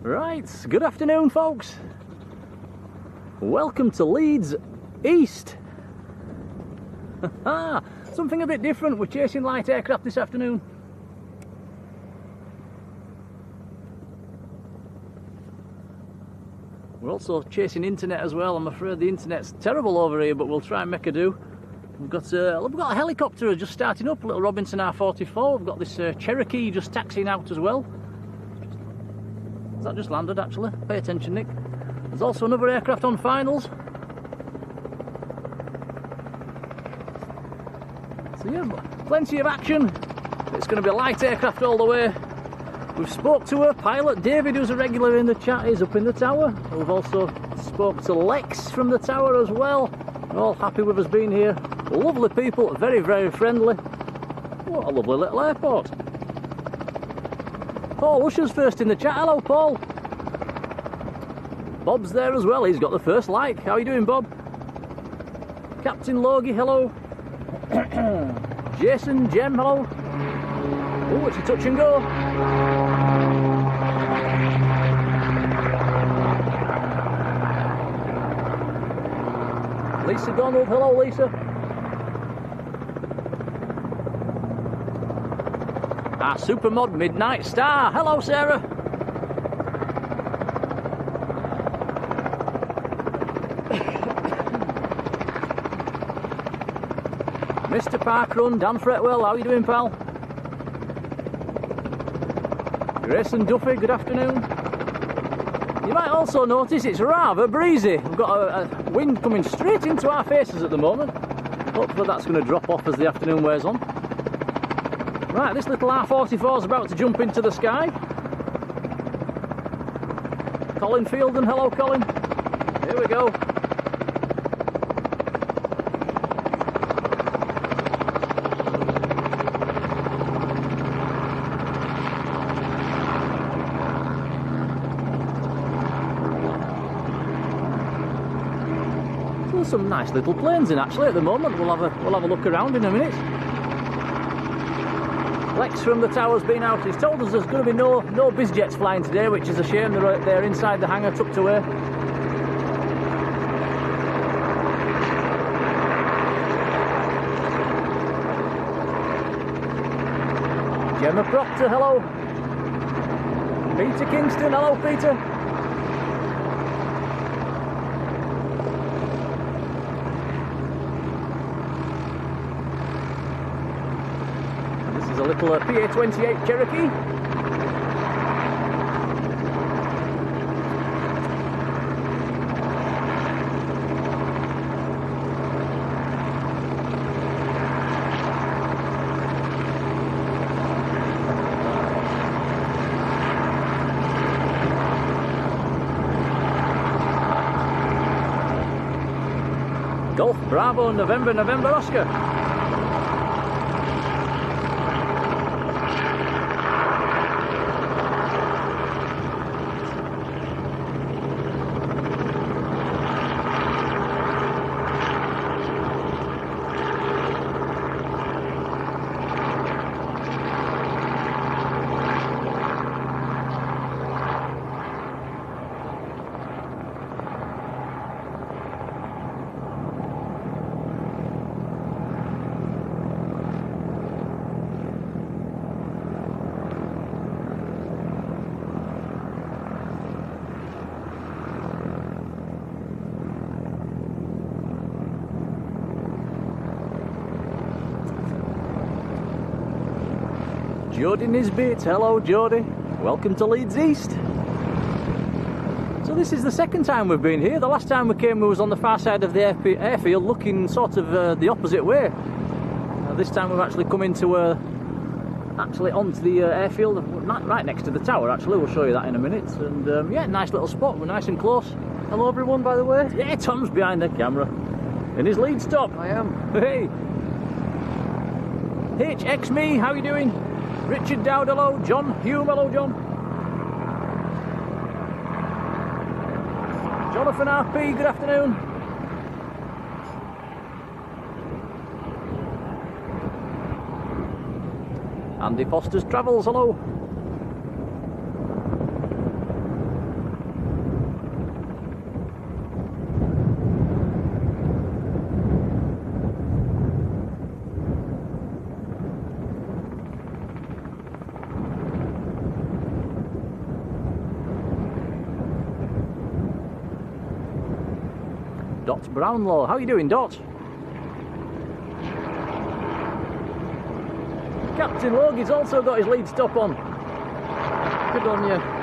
Right, good afternoon folks. Welcome to Leeds East. Something a bit different, we're chasing light aircraft this afternoon. We're also chasing internet as well. I'm afraid the internet's terrible over here, but we'll try and make a do. We've got a helicopter just starting up, a little Robinson R44. We've got this Cherokee just taxiing out as well. Has that just landed actually? Pay attention, Nick. There's also another aircraft on finals. So yeah, plenty of action. It's going to be light aircraft all the way. We've spoke to her pilot David, who's a regular in the chat. He's up in the tower. We've also spoke to Lex from the tower as well. They're all happy with us being here. Lovely people, very, very friendly. What a lovely little airport. Paul Usher's first in the chat. Hello, Paul. Bob's there as well. He's got the first like. How are you doing, Bob? Captain Logie, hello. Jason, Jem, hello. Oh, it's a touch and go. Lisa Donald, hello, Lisa. Our Supermod Midnight Star. Hello, Sarah. Mr. Parkrun, Dan Fretwell, how are you doing, pal? Grayson Duffy, good afternoon. You might also notice it's rather breezy. We've got a wind coming straight into our faces at the moment. Hopefully that's going to drop off as the afternoon wears on. Right, this little R44 is about to jump into the sky. Colin Fielden, hello Colin. Here we go. So there's some nice little planes in actually at the moment. We'll have a look around in a minute. Lex from the tower's been out. He's told us there's going to be no bizjets flying today, which is a shame. They're inside the hangar tucked away. Gemma Proctor, hello. Peter Kingston, hello Peter. A little PA-28 Cherokee. Golf Bravo November Oscar. Jodie Nisbet, hello Jodie, welcome to Leeds East. So this is the second time we've been here. The last time we came we was on the far side of the airfield looking sort of the opposite way. This time we've actually come into actually onto the airfield right next to the tower actually. We'll show you that in a minute. And yeah, nice little spot, we're nice and close. Hello everyone, by the way. Yeah, Tom's behind the camera in his lead stop. I am. Hey HX me, how you doing? Richard Dowd, hello. John Hume, hello John. Jonathan RP, good afternoon. Andy Foster's Travels, hello. Dot Brownlow. How you doing, Dot? Captain Logie's also got his Leeds top on. Good on you.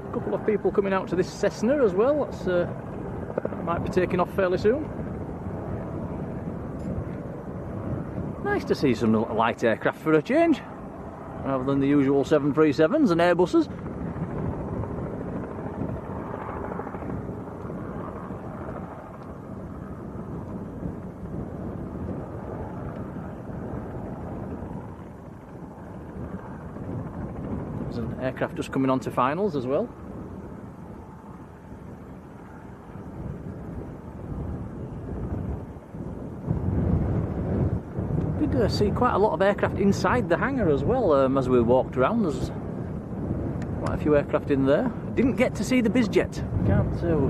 A couple of people coming out to this Cessna as well. That's might be taking off fairly soon. Nice to see some light aircraft for a change, rather than the usual 737s and Airbuses. There's an aircraft just coming on to finals as well. See quite a lot of aircraft inside the hangar as well. As we walked around, there's quite a few aircraft in there. Didn't get to see the bizjet.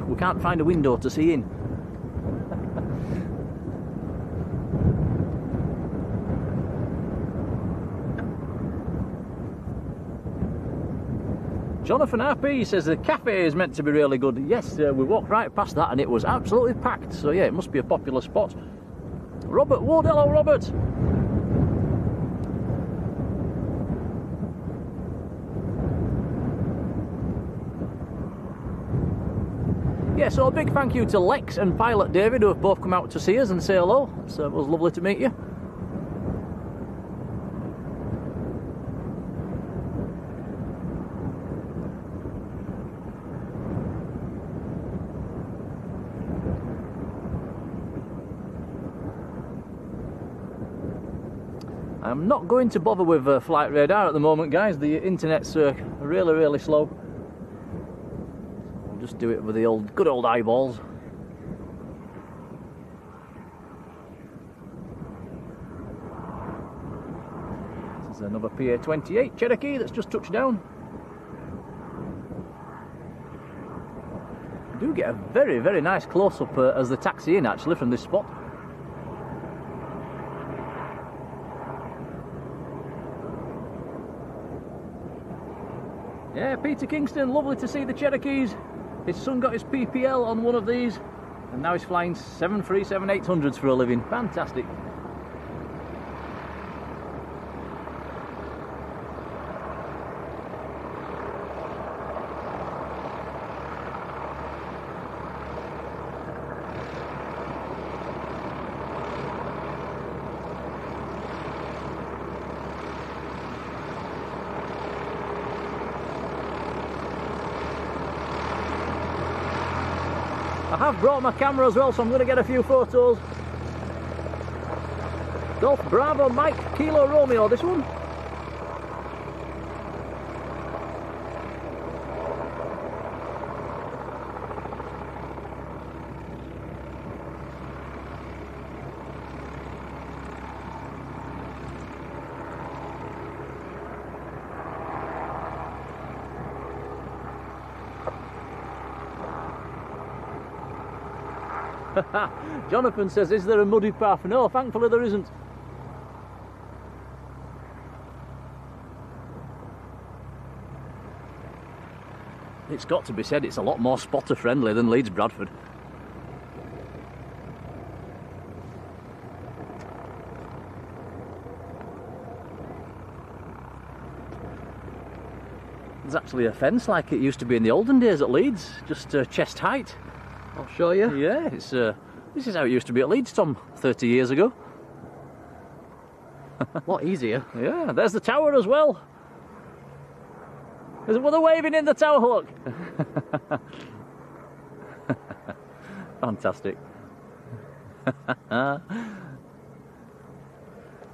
We can't find a window to see in. Jonathan RP says the cafe is meant to be really good. Yes, we walked right past that and it was absolutely packed. So yeah, it must be a popular spot. Robert Ward, hello Robert. Yeah, so a big thank you to Lex and Pilot David, who have both come out to see us and say hello. So it was lovely to meet you. I'm not going to bother with flight radar at the moment, guys. The internet's really, really slow. We'll just do it with the good old eyeballs. This is another PA-28 Cherokee that's just touched down. I do get a very, very nice close-up as they taxi in, actually, from this spot. Yeah, Peter Kingston, lovely to see the Cherokees. His son got his PPL on one of these, and now he's flying 737-800s for a living. Fantastic. I have brought my camera as well, so I'm going to get a few photos. Golf Bravo Mike Kilo Romeo, this one. Jonathan says, is there a muddy path? No, thankfully there isn't. It's got to be said, it's a lot more spotter friendly than Leeds Bradford. There's actually a fence like it used to be in the olden days at Leeds, just chest height. I'll show you. Yeah, it's this is how it used to be at Leeds, Tom, 30 years ago. A lot easier. Yeah, there's the tower as well. Well, they're waving in the tower, look. Fantastic.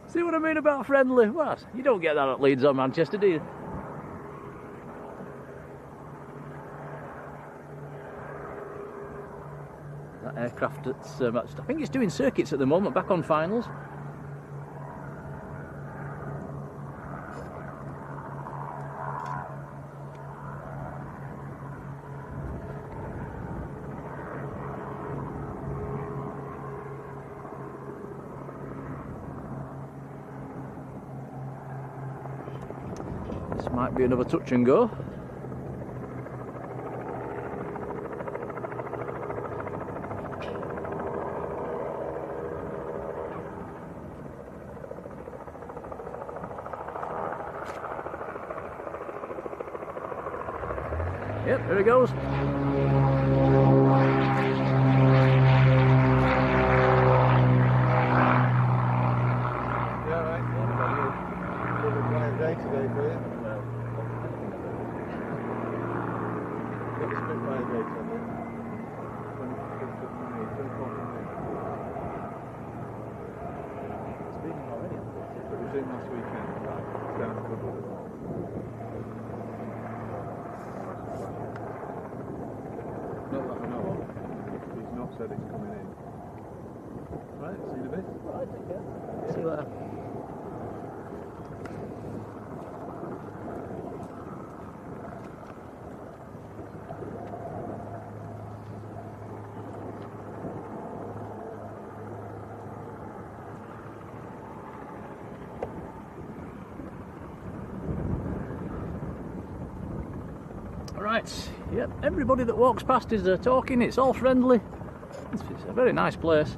See what I mean about friendly? What? You don't get that at Leeds or Manchester, do you? That aircraft that's, I think it's doing circuits at the moment, back on finals. This might be another touch and go. Yep, there he goes. Said it's coming in. Right, see you in a bit. Right, take care. See you later. Right, yep, everybody that walks past is talking, it's all friendly. It's a very nice place.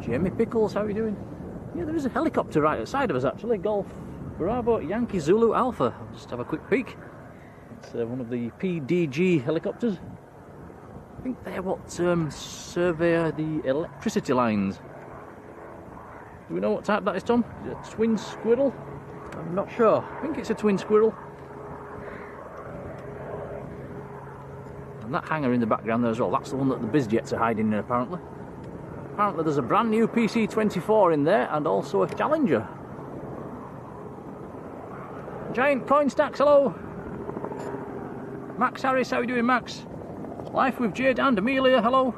Jamie Pickles, how are you doing? Yeah, there is a helicopter right outside of us actually. Golf Bravo Yankee Zulu Alpha. I'll just have a quick peek. It's one of the PDG helicopters. I think they're what survey the electricity lines. Do we know what type that is, Tom? Is it a twin squirrel? I'm not sure. I think it's a twin squirrel. And that hangar in the background there as well, that's the one that the bizjets are hiding in apparently. Apparently there's a brand new PC-24 in there and also a Challenger. Giant coin stacks, hello! Max Harris, how are you doing, Max? Life with Jade and Amelia, hello.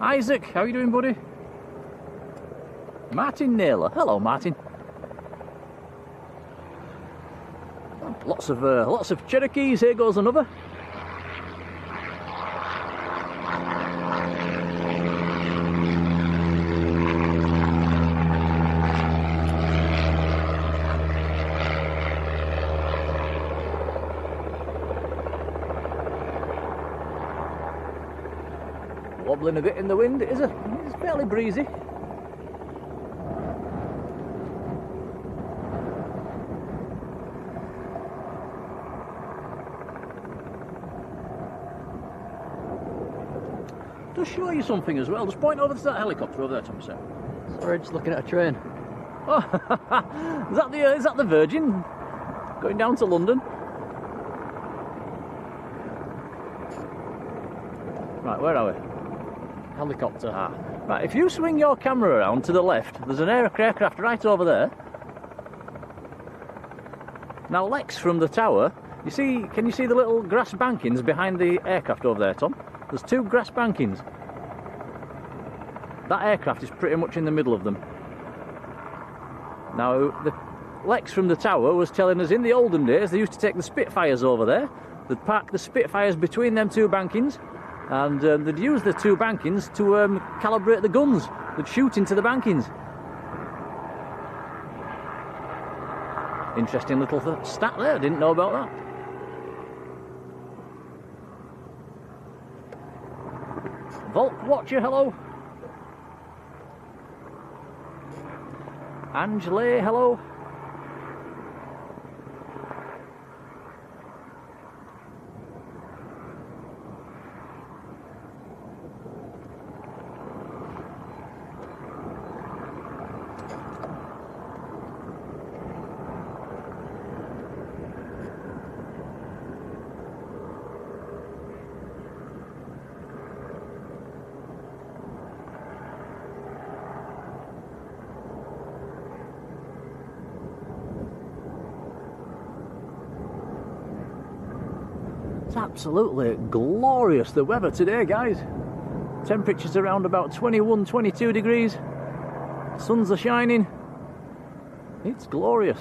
Isaac, how are you doing, buddy? Martin Naylor, hello, Martin. Lots of Cherokees. Here goes another. Wobbling a bit in the wind. It's fairly breezy. Just show you something as well. Just point over to that helicopter over there, Tom. Sorry, just looking at a train. Oh, is that the Virgin going down to London? Right, where are we? Helicopter. Right, if you swing your camera around to the left, there's an aircraft right over there. Now, Lex from the tower, can you see the little grass bankings behind the aircraft over there, Tom? There's two grass bankings. That aircraft is pretty much in the middle of them. Now, Lex from the tower was telling us in the olden days they used to take the Spitfires over there. They'd park the Spitfires between them two bankings, and they'd use the two bankings to calibrate the guns. They'd shoot into the bankings. Interesting little stat there, I didn't know about that. Volk Watcher, hello. Angela, hello. It's absolutely glorious, the weather today, guys. Temperatures around about 21, 22 degrees. Suns are shining. It's glorious.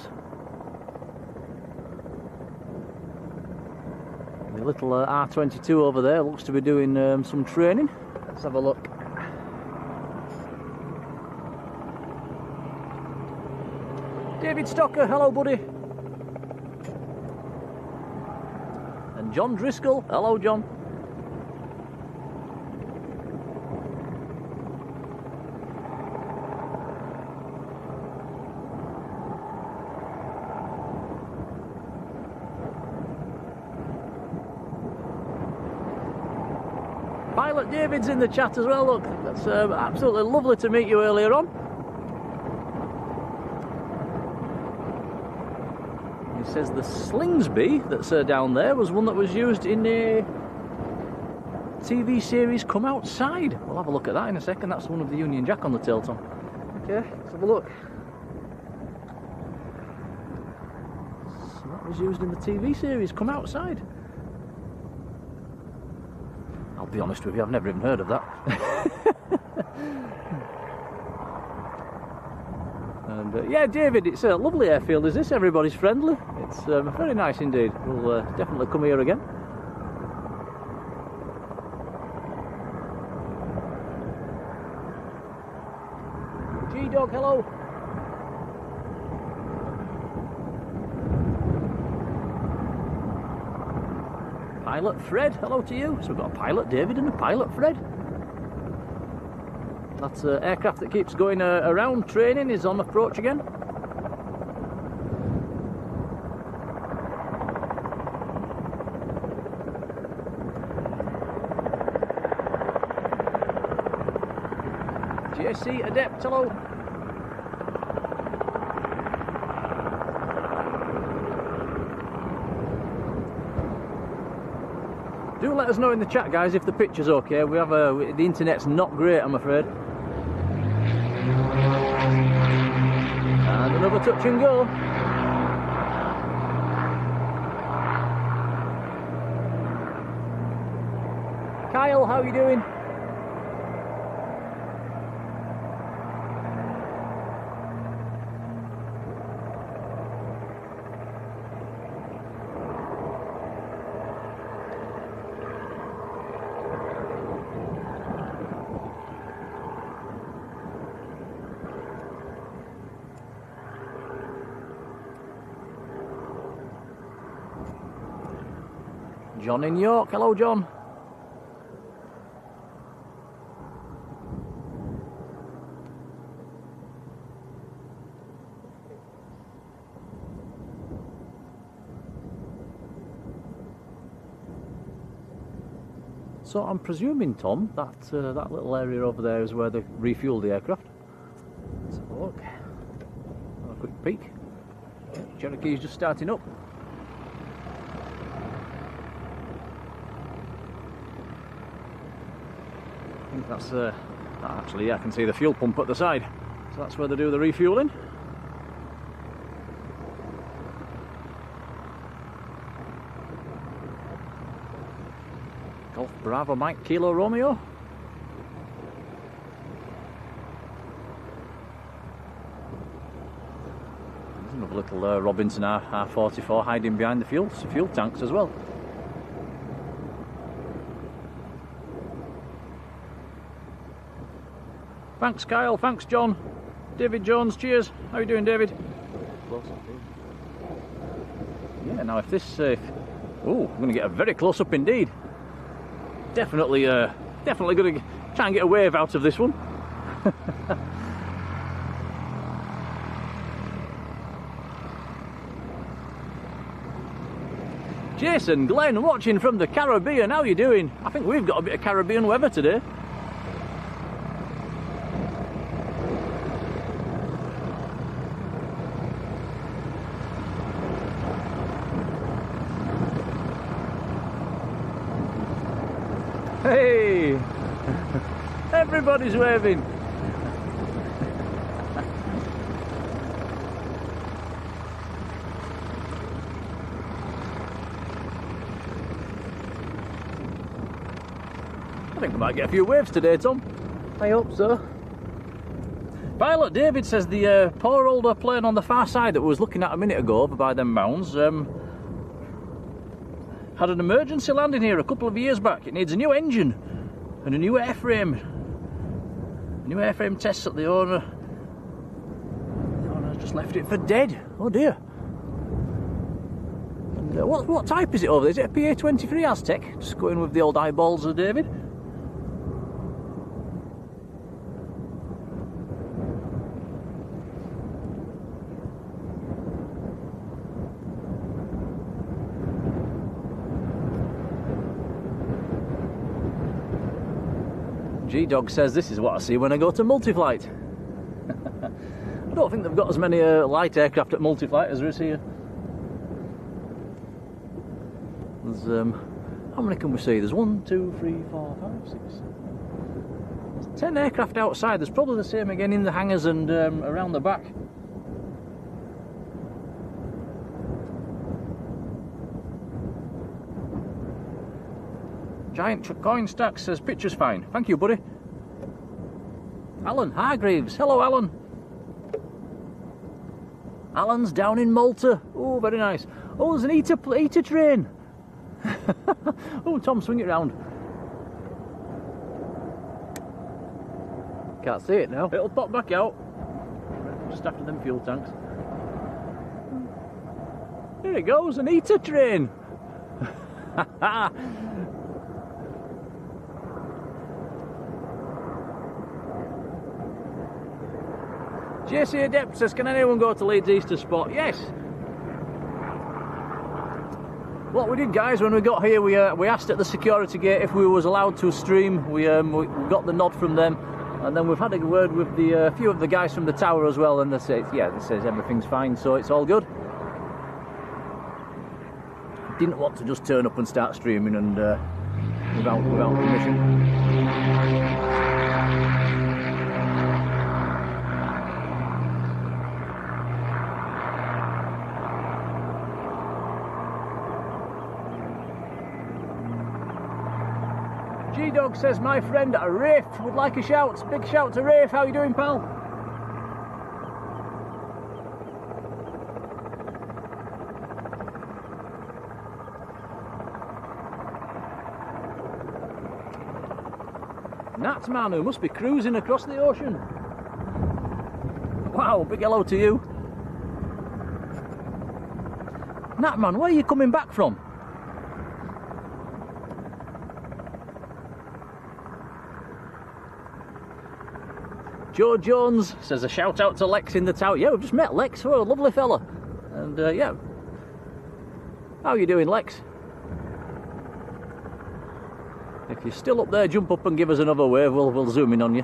The little R22 over there looks to be doing some training. Let's have a look. David Stocker, hello buddy. And John Driscoll, hello John. Pilot David's in the chat as well, look. That's absolutely lovely to meet you earlier on. He says the Slingsby that's down there was one that was used in a TV series Come Outside. We'll have a look at that in a second. That's one of the Union Jack on the tail, Tom. Okay, let's have a look. So that was used in the TV series Come Outside. I'll be honest with you, I've never even heard of that. And yeah, David, it's a lovely airfield, is this? Everybody's friendly. It's very nice indeed. We'll definitely come here again. G-Dog, hello. Pilot Fred, hello to you. So we've got a pilot David and a pilot Fred. That's an aircraft that keeps going around training, is on approach again. GSC Adept, hello. Do let us know in the chat, guys, if the picture's okay. We have the internet's not great, I'm afraid. And another touch and go. Kyle, how are you doing? John in York, hello John. So I'm presuming, Tom, that that little area over there is where they refuel the aircraft. Let's have a look. Have a quick peek. Cherokee's just starting up. I think that's actually, yeah, I can see the fuel pump at the side, so that's where they do the refueling. Golf Bravo Mike Kilo Romeo. There's another little Robinson R44 hiding behind the fuel tanks as well. Thanks Kyle, thanks John. David Jones, cheers. How are you doing, David? Close up here. Yeah, now if this... oh, I'm going to get a very close up indeed. Definitely going to try and get a wave out of this one. Jason, Glenn, watching from the Caribbean. How are you doing? I think we've got a bit of Caribbean weather today. Hey! Everybody's waving. I think we might get a few waves today, Tom. I hope so. Pilot David says the poor older plane on the far side that we was looking at a minute ago over by them mounds, had an emergency landing here a couple of years back. It needs a new engine and a new airframe. New airframe tests that the owner just left it for dead. Oh dear. And, what type is it over there? Is it a PA23 Aztec? Just going with the old eyeballs of David. G-Dog says this is what I see when I go to Multiflight. I don't think they've got as many light aircraft at Multiflight as there is here. There's, how many can we see? There's 1, 2, 3, 4, 5, 6. There's 10 aircraft outside. There's probably the same again in the hangars and around the back. Giant coin stack says picture's fine. Thank you, buddy. Alan Hargreaves. Hello, Alan. Alan's down in Malta. Oh, very nice. Oh, there's an eater train. Oh, Tom, swing it round. Can't see it now. It'll pop back out just after them fuel tanks. Here it goes, an eater train. JC Adept says, can anyone go to Leeds Easter Spot? Yes. What we did, guys, when we got here, we asked at the security gate if we was allowed to stream. We got the nod from them, and then we've had a word with the few of the guys from the tower as well, and they say, yeah, they says everything's fine, so it's all good. Didn't want to just turn up and start streaming and without permission. G-Dog says, my friend Rafe would like a shout. Big shout to Rafe. How you doing, pal? Nat man who must be cruising across the ocean. Wow, big hello to you. Nat man, where are you coming back from? Joe Jones says a shout out to Lex in the tower. Yeah, we've just met Lex. Oh, a lovely fella. And yeah, how you doing, Lex? If you're still up there, jump up and give us another wave. We'll zoom in on you.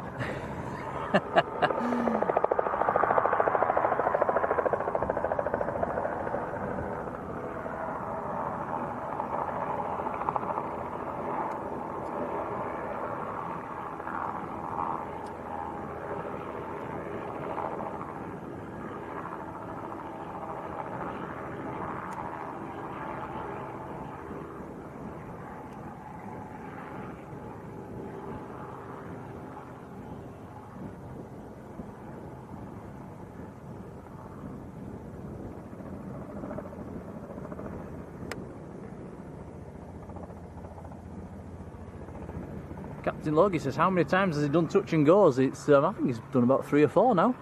Captain Logie says, how many times has he done touch and goes? It's I think he's done about 3 or 4 now.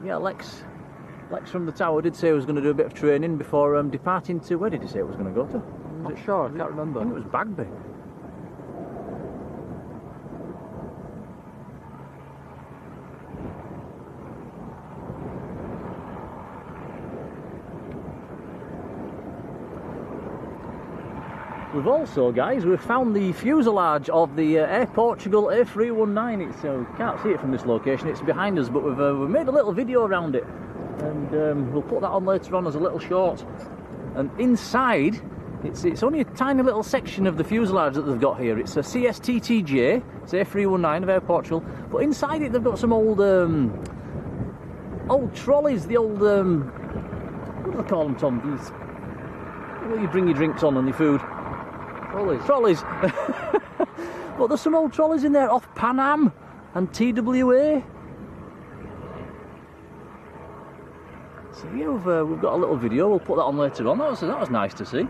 Yeah, Lex from the tower did say he was going to do a bit of training before departing to, where did he say he was going to go to? I'm not sure, I can't remember. I think it was Bagby. We've also, guys, we've found the fuselage of the Air Portugal A319. It's can't see it from this location, it's behind us, but we've made a little video around it, and we'll put that on later on as a little short. And inside, it's only a tiny little section of the fuselage that they've got here. It's a CSTTJ, it's A319 of Air Portugal, but inside it they've got some old trolleys, the old, what do they call them, Tom? These, where you bring your drinks on and your food. Trolleys. But there's some old trolleys in there off Pan Am and TWA. So yeah, we've got a little video. We'll put that on later on. That was nice to see.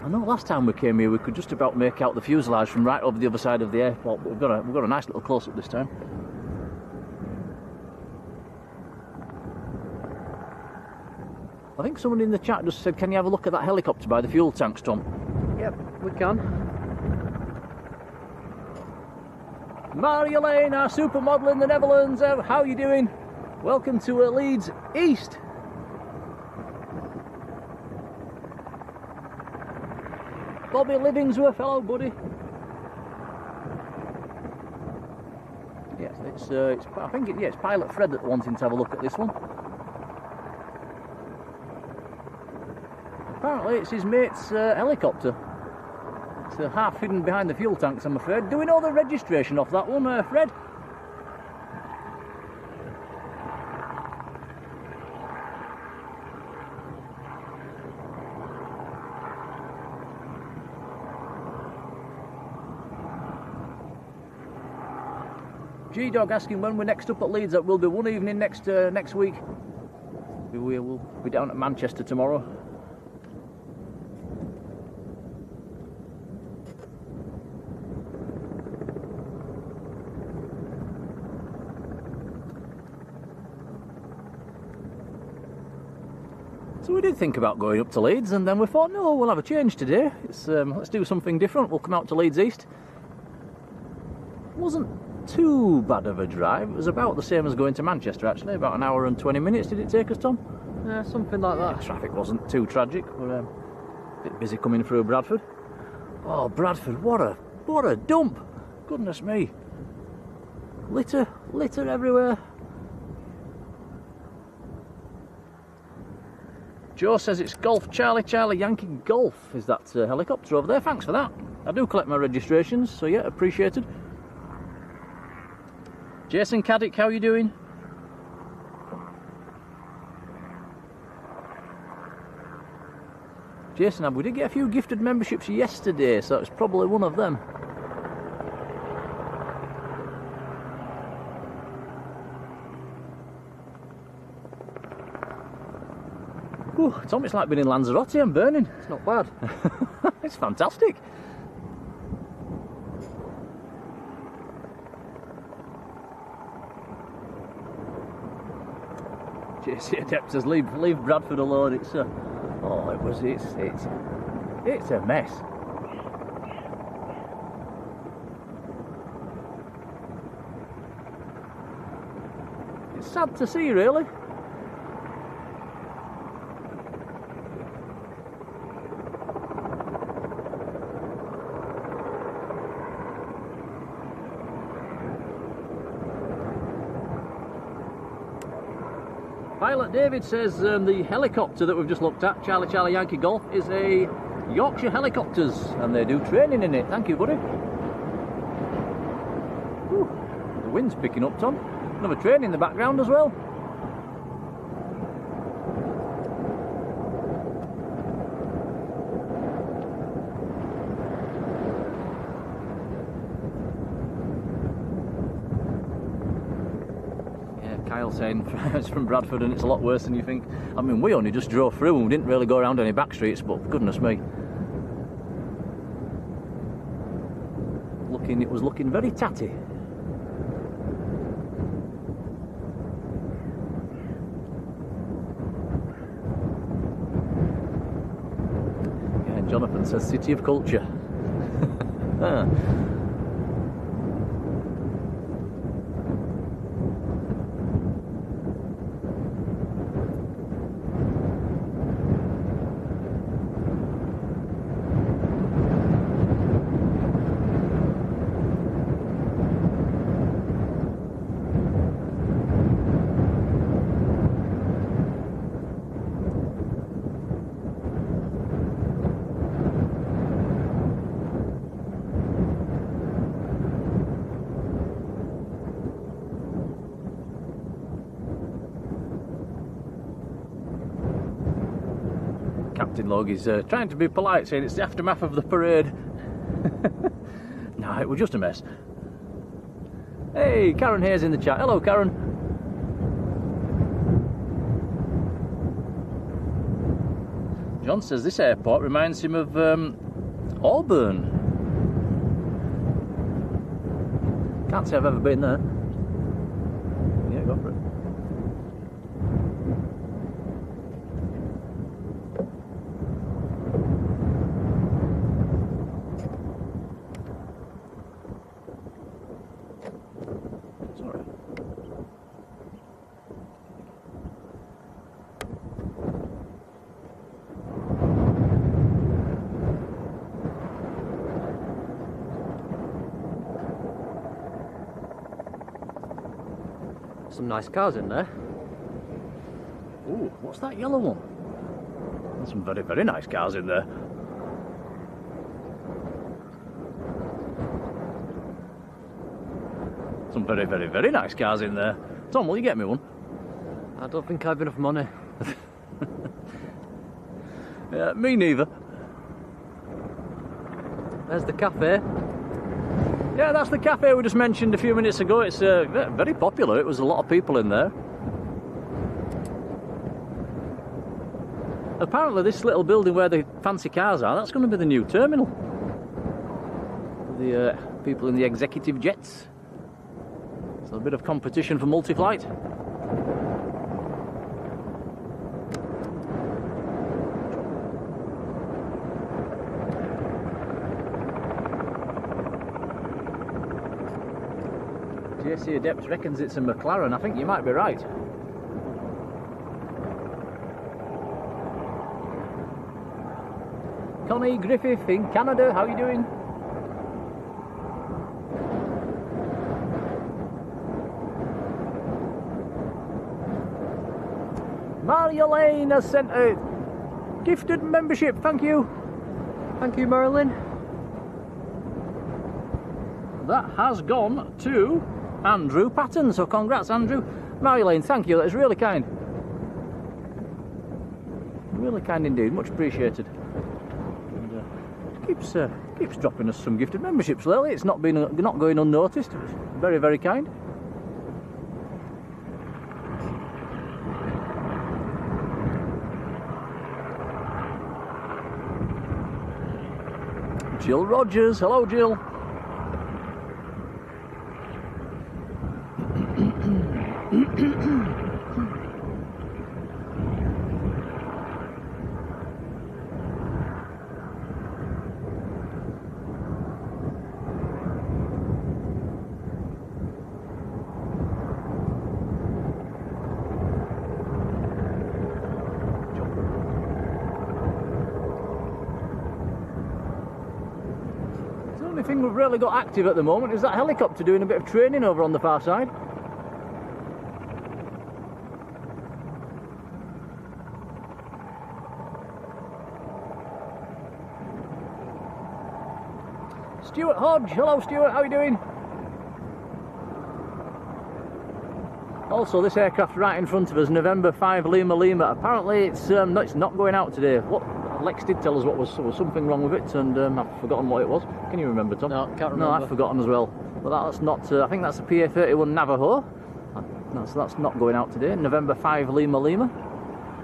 I know last time we came here we could just about make out the fuselage from right over the other side of the airport, but we've got a nice little close-up this time. I think someone in the chat just said, can you have a look at that helicopter by the fuel tanks, Tom? Yep, we can. Marjolein, our supermodel in the Netherlands, how are you doing? Welcome to Leeds East. Bobby Livingsworth, hello buddy. Yes, it's I think it's Pilot Fred that's wanting to have a look at this one. Apparently it's his mate's helicopter. It's half hidden behind the fuel tanks, I'm afraid. Do we know the registration off that one, Fred? G-Dog asking when we're next up at Leeds. That will be one evening next week. We'll be down at Manchester tomorrow. So we did think about going up to Leeds, and then we thought, no, we'll have a change today. Let's do something different. We'll come out to Leeds East. It wasn't too bad of a drive. It was about the same as going to Manchester, actually. About an hour and 20 minutes did it take us, Tom? Yeah, something like that. Traffic wasn't too tragic. We're a bit busy coming through Bradford. Oh, Bradford, what a dump! Goodness me. Litter everywhere. Joe says it's Golf Charlie Yankee Golf is that helicopter over there. Thanks for that. I do collect my registrations, so yeah, appreciated. Jason Caddick, how are you doing? Jason, we did get a few gifted memberships yesterday, so it's probably one of them. Ooh, Tom, it's like being in Lanzarote and burning. It's not bad. It's fantastic. JC Adept says leave Bradford alone. It's a it's a mess. It's sad to see, really. Pilot David says the helicopter that we've just looked at, Charlie Yankee Golf, is a Yorkshire Helicopters, and they do training in it. Thank you, buddy. Whew, the wind's picking up, Tom. Another train in the background as well. Saying it's from Bradford and it's a lot worse than you think. I mean, we only just drove through and we didn't really go around any back streets, but goodness me, it was looking very tatty. Yeah, Jonathan says City of Culture. Captain Log is trying to be polite, saying it's the aftermath of the parade. No, it was just a mess. Hey, Karen Hayes in the chat. Hello, Karen. John says this airport reminds him of Auburn. Can't say I've ever been there. Yeah, go for it. Sorry. Some nice cars in there. Ooh, what's that yellow one? There's some very, very nice cars in there. Some very, very, very nice cars in there. Tom, will you get me one? I don't think I've enough money. Yeah, me neither. There's the cafe. Yeah, that's the cafe we just mentioned a few minutes ago. It's very popular. It was a lot of people in there. Apparently this little building where the fancy cars are, that's going to be the new terminal. The people in the executive jets. So a bit of competition for multi-flight. JC Adept reckons it's a McLaren. I think you might be right. Connie Griffith in Canada, how are you doing? Marjolein has sent a gifted membership, thank you. Thank you, Marjolein. That has gone to Andrew Patton, so congrats Andrew. Marjolein, thank you, that is really kind. Really kind indeed, much appreciated. And, keeps dropping us some gifted memberships lately. It's not going unnoticed. It's very, very kind. Jill Rogers, hello Jill. The only thing we've really got active at the moment is that helicopter doing a bit of training over on the far side. Stuart Hodge, hello Stuart, how are you doing? Also, this aircraft right in front of us, November 5 Lima Lima. Apparently it's not going out today. What Lex did tell us what was something wrong with it, and I've forgotten what it was. Can you remember, Tom? No, can't remember. No, I've forgotten as well. But that's not. I think that's a PA-31 Navajo. That's not going out today. November 5 Lima Lima.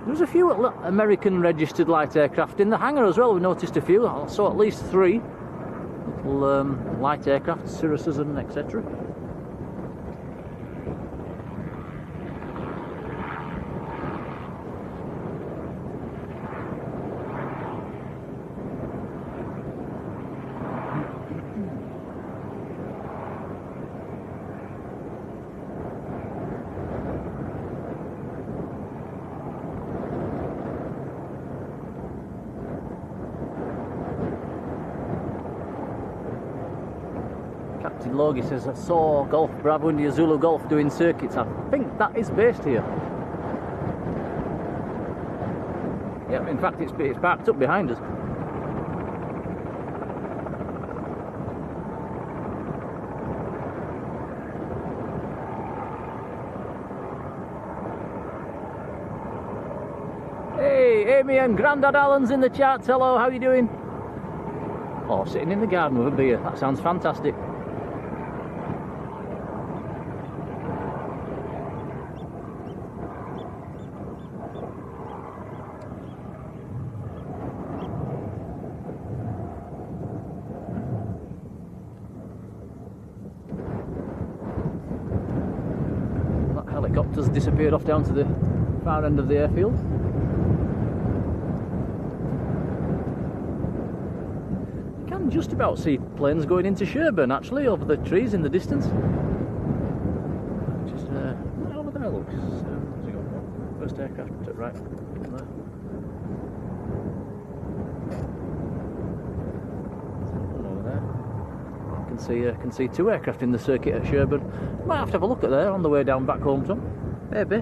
There's a few American registered light aircraft in the hangar as well. We noticed a few. I saw at least 3 little light aircraft, Cirruses and etc. Captain Logie says, I saw Golf Bravo India Zulu Golf doing circuits. I think that is based here. Yep, in fact it's parked up behind us. Hey, Amy and Grandad Allen's in the chat. Hello, how are you doing? Oh, sitting in the garden with a beer. That sounds fantastic. helicopter's disappeared off down to the far end of the airfield. You can just about see planes going into Sherburn actually over the trees in the distance. Just right over there, look. Where's he got? First aircraft right there. Can see two aircraft in the circuit at Sherburn. Might have to have a look at there on the way down back home, Tom. Maybe.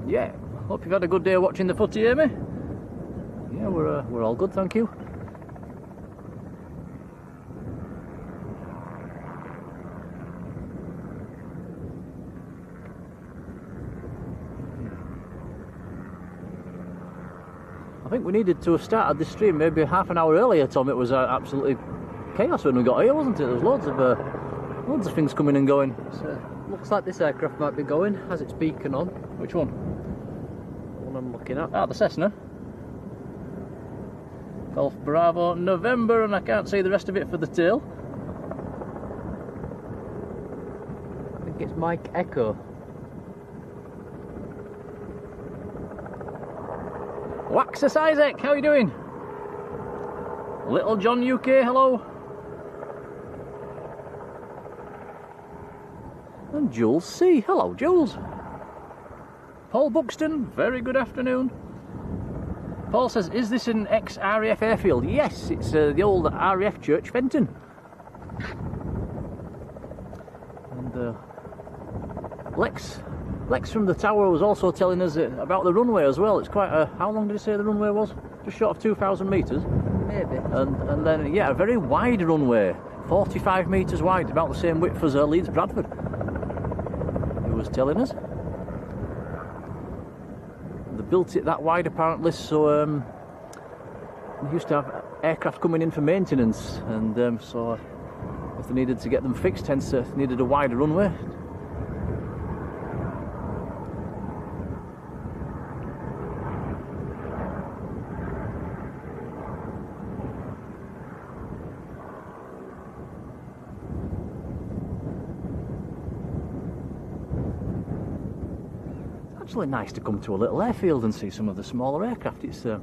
Yeah, hope you've had a good day watching the footy, Amy. Yeah, we're all good, thank you. I think we needed to have started this stream maybe half an hour earlier, Tom. It was absolutely chaos when we got here, wasn't it? There was loads of things coming and going. So, looks like this aircraft might be going, has its beacon on. Which one? The one I'm looking at. Ah, the Cessna. Golf Bravo November, and I can't see the rest of it for the tail. I think it's Mike Echo. Waxus Isaac, how are you doing? Little John UK, hello. And Jules C, hello Jules. Paul Buxton, very good afternoon. Paul says, is this an ex-RAF airfield? Yes, it's the old RAF Church Fenton. And Lex from the tower was also telling us about the runway as well. It's quite a, how long did he say the runway was? Just short of 2,000 metres. Maybe. And then, yeah, a very wide runway. 45 metres wide, about the same width as Leeds Bradford. He was telling us. They built it that wide apparently, so they used to have aircraft coming in for maintenance, and so if they needed to get them fixed, hence they needed a wider runway. Actually nice to come to a little airfield and see some of the smaller aircraft. It's you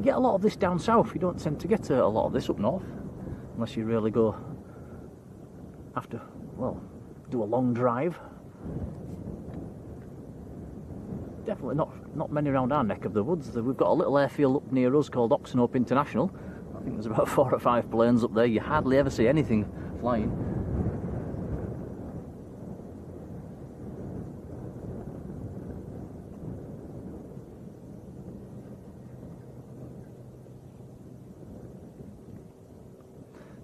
get a lot of this down south. You don't tend to get a lot of this up north unless you really go after, well, do a long drive. Definitely not many around our neck of the woods. We've got a little airfield up near us called Oxenhope International. I think there's about 4 or 5 planes up there. You hardly ever see anything flying.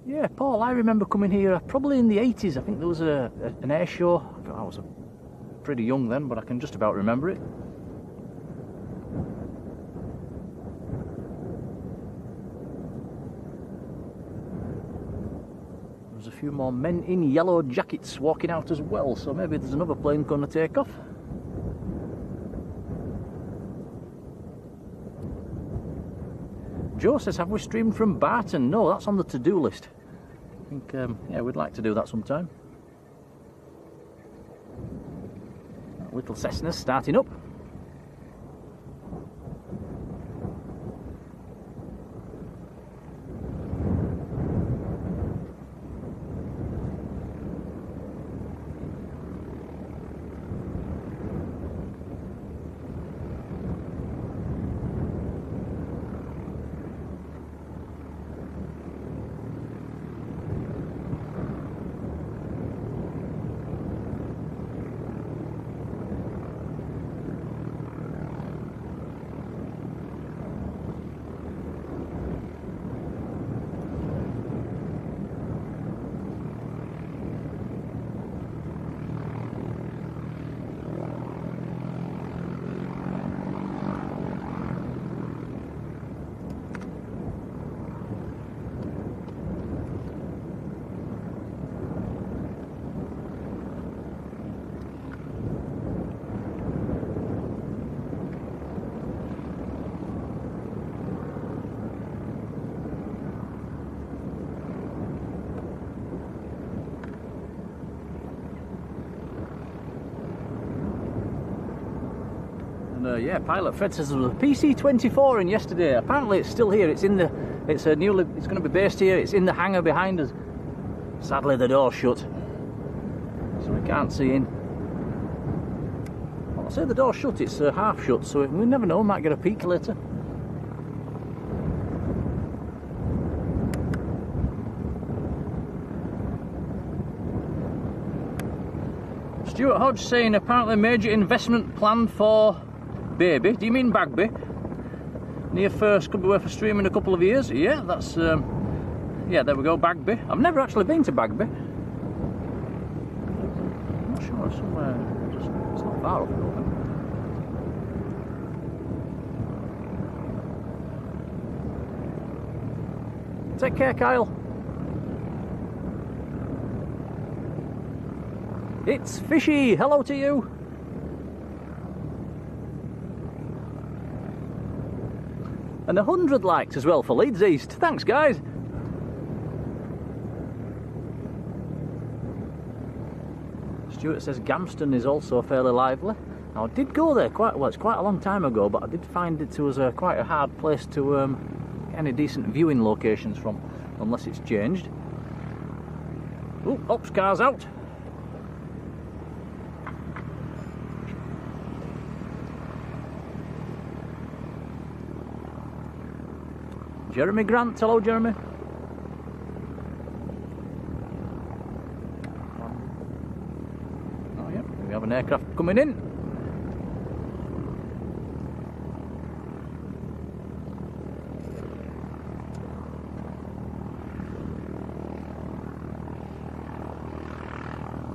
Yeah, Paul, I remember coming here probably in the 80s. I think there was an air show. I was pretty young then, but I can just about remember it. There's a few more men in yellow jackets walking out as well, so maybe there's another plane going to take off. Joe says, have we streamed from Barton? No, that's on the to-do list. I think, yeah, we'd like to do that sometime. That little Cessna's starting up. And yeah, pilot Fred says there was a PC-24 in yesterday. Apparently it's still here. It's in the. It's a new. It's going to be based here. It's in the hangar behind us. Sadly, the door's shut, so we can't see in. Well, I say the door's shut. It's half shut, so we never know. We might get a peek later. Stuart Hodge saying apparently major investment planned for Baby. Do you mean Bagby? Near first, could be worth a stream in a couple of years. Yeah, that's yeah, there we go, Bagby. I've never actually been to Bagby. I'm not sure, somewhere just it's not far off. Take care, Kyle. It's Fishy, hello to you. And 100 likes as well for Leeds East. Thanks, guys. Stuart says Gamston is also fairly lively. Now, I did go there it's quite a long time ago, but I did find it was quite a hard place to get any decent viewing locations from, unless it's changed. Ooh, ops car's out. Jeremy Grant, hello Jeremy. Oh yeah, we have an aircraft coming in.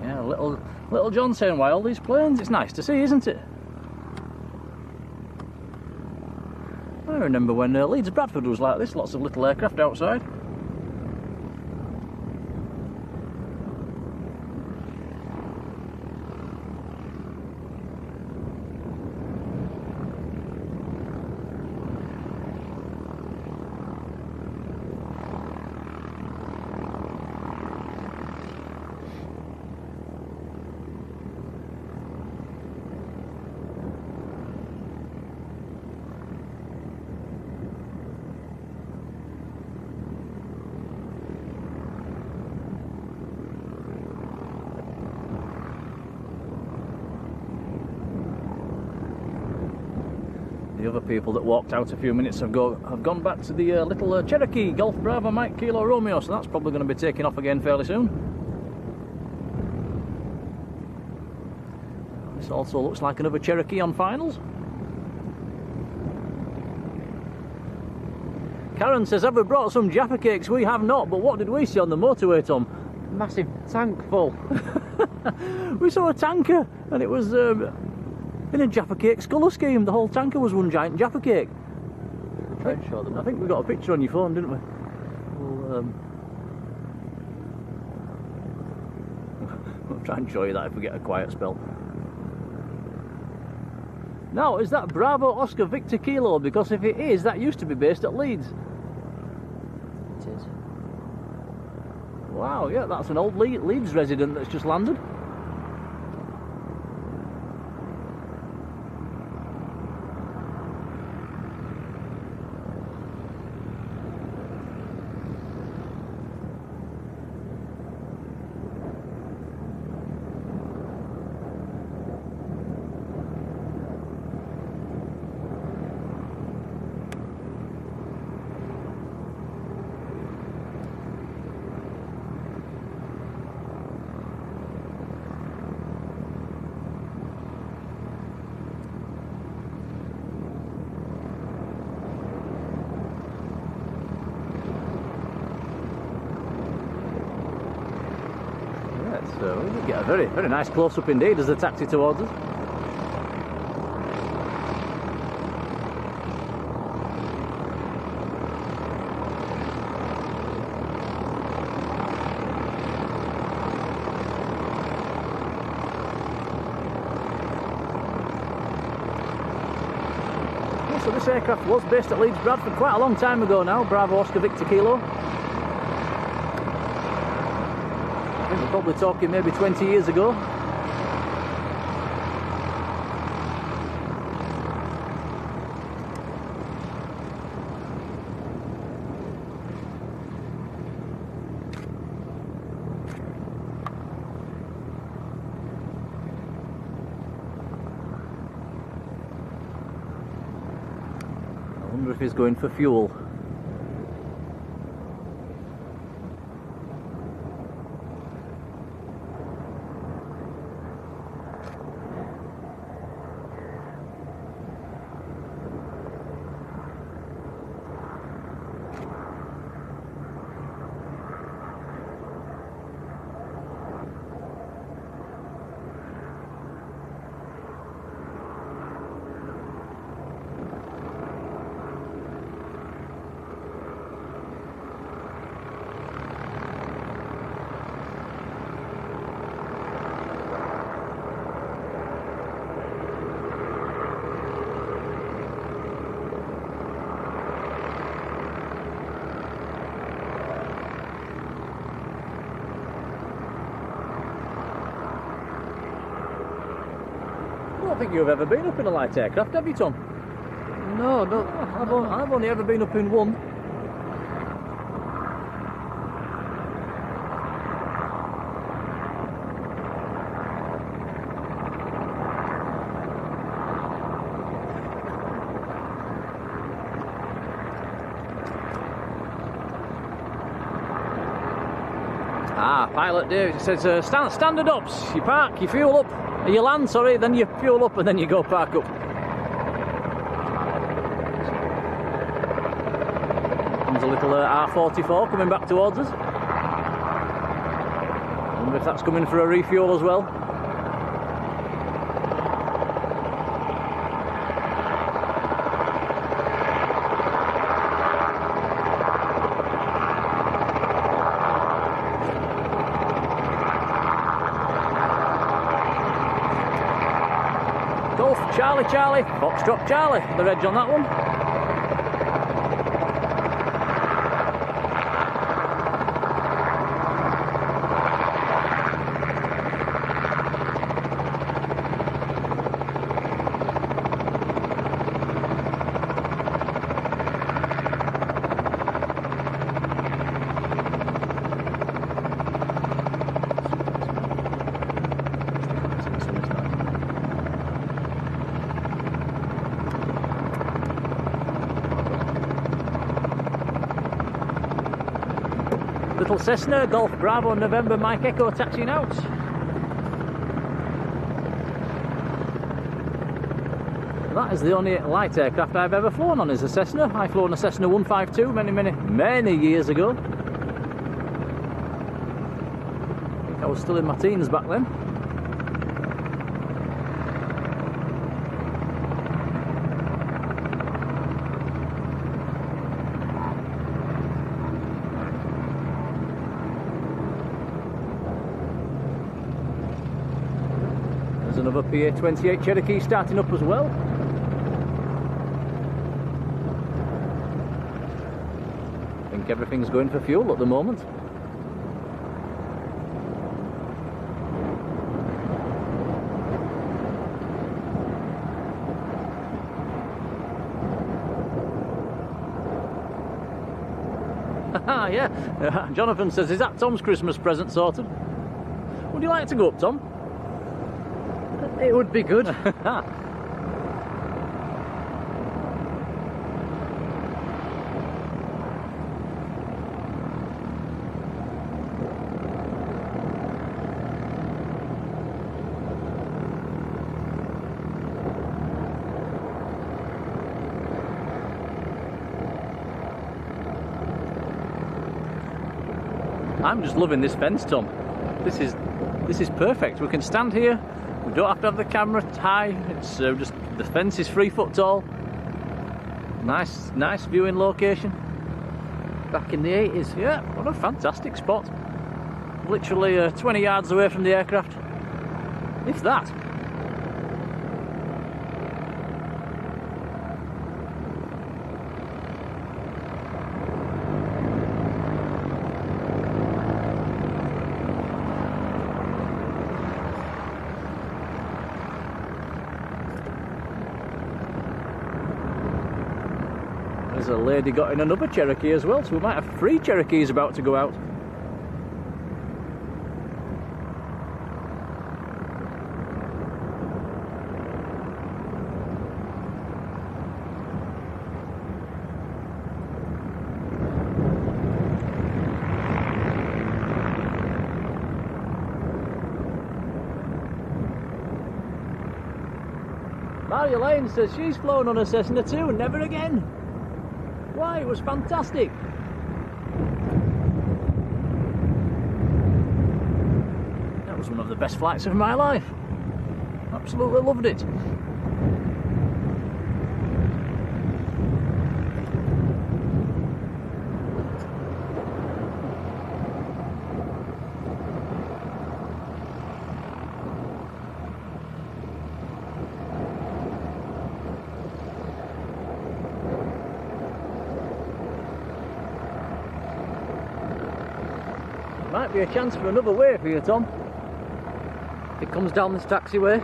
Yeah, little John saying, why all these planes? It's nice to see, isn't it? I remember when Leeds Bradford was like this, lots of little aircraft outside. The other people that walked out a few minutes ago have gone back to the little Cherokee Golf Bravo Mike Kilo Romeo, so that's probably going to be taking off again fairly soon. This also looks like another Cherokee on finals. Karen says, have we brought some Jaffa cakes? We have not, but what did we see on the motorway, Tom? Massive tank full. We saw a tanker, and it was in a Jaffa cake colour scheme. The whole tanker was one giant Jaffa cake. Try and show them. I think we got a picture on your phone, didn't we? We'll try and show you that if we get a quiet spell. Now, is that Bravo Oscar Victor Kilo? Because if it is, that used to be based at Leeds. It is. Wow, yeah, that's an old Leeds resident that's just landed. So we did get a very, very nice close-up indeed as they taxi towards us. Yeah, so this aircraft was based at Leeds Bradford quite a long time ago now, Bravo Oscar Victor Kilo. We're probably talking maybe 20 years ago. everything's going for fuel. I don't think you've ever been up in a light aircraft, have you, Tom? No, no. I've only ever been up in one. Ah, pilot Dave says standard ups. You park, you fuel up, you land, sorry, then you fuel up and then you go park up. Comes a little R44 coming back towards us. Wonder if that's coming for a refuel as well. Golf Charlie Charlie, Foxtrot Charlie, the reg on that one. Little Cessna, Golf Bravo November Mike Echo taxiing out. That is the only light aircraft I've ever flown on, is a Cessna. I've flown a Cessna 152 many years ago. I think I was still in my teens back then. Another PA28 Cherokee starting up as well. I think everything's going for fuel at the moment. Haha, yeah. Jonathan says, is that Tom's Christmas present sorted? Would you like to go up, Tom? It would be good. I'm just loving this fence, Tom. This is perfect. We can stand here. We don't have to have the camera high. It's just the fence is 3 foot tall. Nice viewing location. Back in the 80s. Yeah, what a fantastic spot. Literally 20 yards away from the aircraft. If that. There's a lady got in another Cherokee as well, so we might have 3 Cherokees about to go out. Marjolein says she's flown on a Cessna too and never again. Why? It was fantastic. That was one of the best flights of my life. Absolutely loved it. Might be a chance for another wave for you, Tom. If it comes down this taxiway.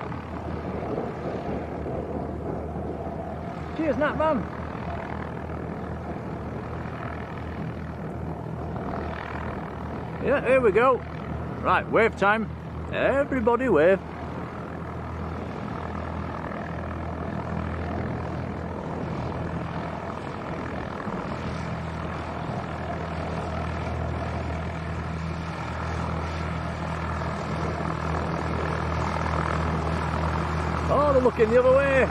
Cheers, Nat Man. Yeah, here we go. Right, wave time. Everybody wave. Oh, they're looking the other way.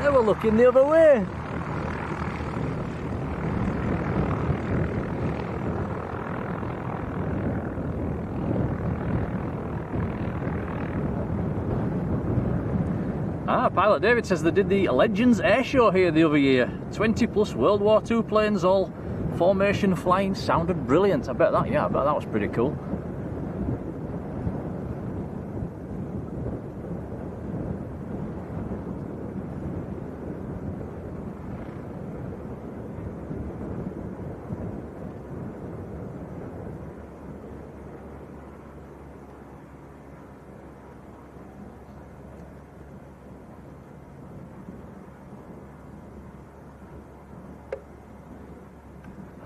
They were looking the other way. Pilot David says they did the Legends Air Show here the other year. 20 plus World War II planes, all formation flying, sounded brilliant. I bet that, yeah, I bet that was pretty cool.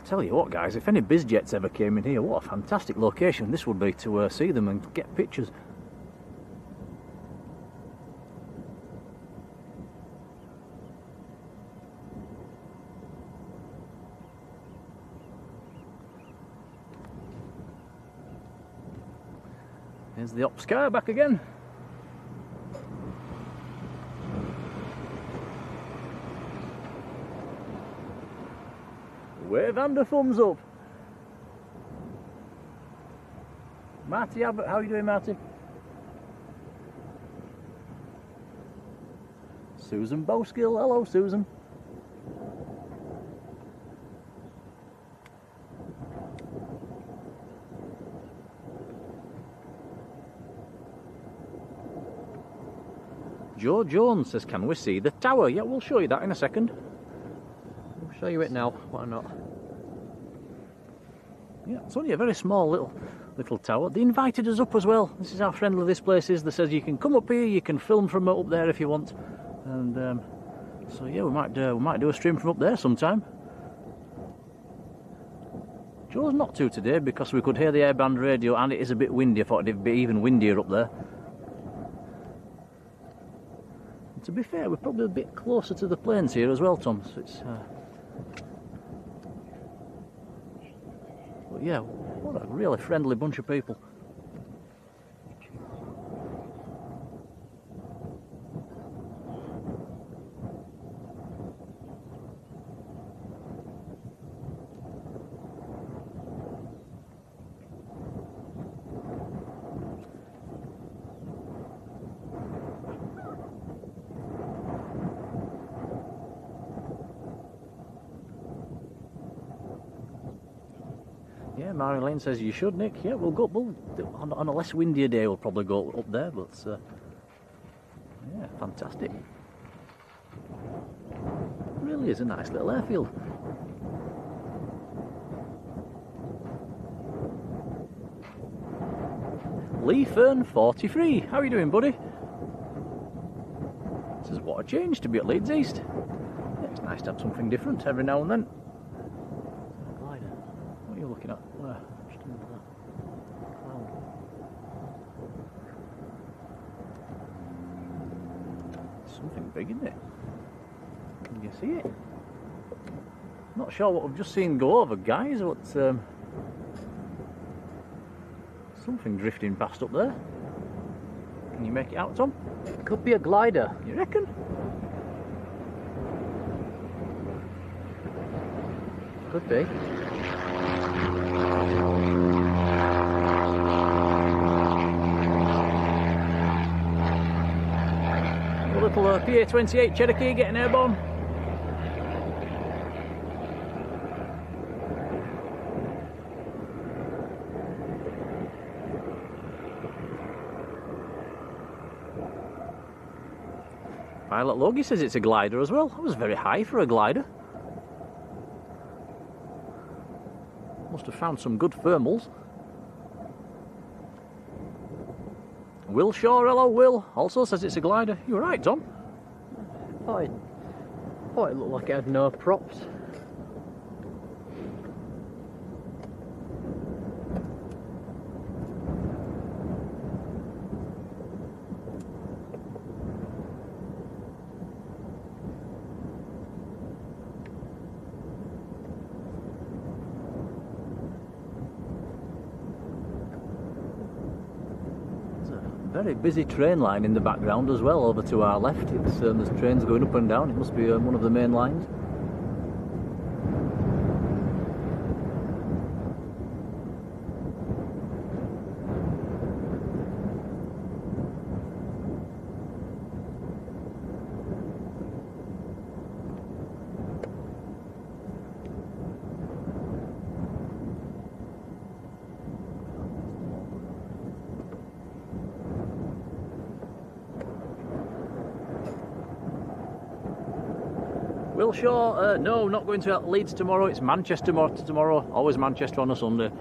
Tell you what, guys, if any bizjets ever came in here, what a fantastic location this would be to see them and get pictures. Here's the ops car back again. Wave and a thumbs up. Marty, how are you doing, Marty? Susan Bowskill, hello Susan. Joe Jones says, can we see the tower? Yeah, we'll show you that in a second. I'll show you it now, why not? Yeah, it's only a very small little tower. They invited us up as well. This is how friendly this place is. They says you can come up here, you can film from up there if you want, and so yeah, we might do a stream from up there sometime. Joe's not to today because we could hear the airband radio and it is a bit windy. I thought it'd be even windier up there. And to be fair, we're probably a bit closer to the planes here as well, Tom. So it's. But yeah, what a really friendly bunch of people. Yeah, Marjolein says you should, Nick. Yeah, we'll on a less windier day we'll probably go up there, but yeah, fantastic. It really is a nice little airfield. Lee Fern 43, how are you doing, buddy? Says what a change to be at Leeds East. Yeah, it's nice to have something different every now and then. What are you looking at? Where? Just under that cloud. Something big, isn't it? Can you see it? Not sure what we've just seen go over, guys. What? Something drifting past up there. Can you make it out, Tom? Could be a glider. You reckon? Could be. A little PA-28 Cherokee getting airborne. Pilot Logie says it's a glider as well. That was very high for a glider. Must have found some good thermals. Will Shaw, hello Will, also says it's a glider. You were right, Tom. Thought it looked like it had no props. Very busy train line in the background as well, over to our left. It's, there's trains going up and down. It must be one of the main lines. Will Shaw, no, not going to Leeds tomorrow. It's Manchester tomorrow. Always Manchester on a Sunday.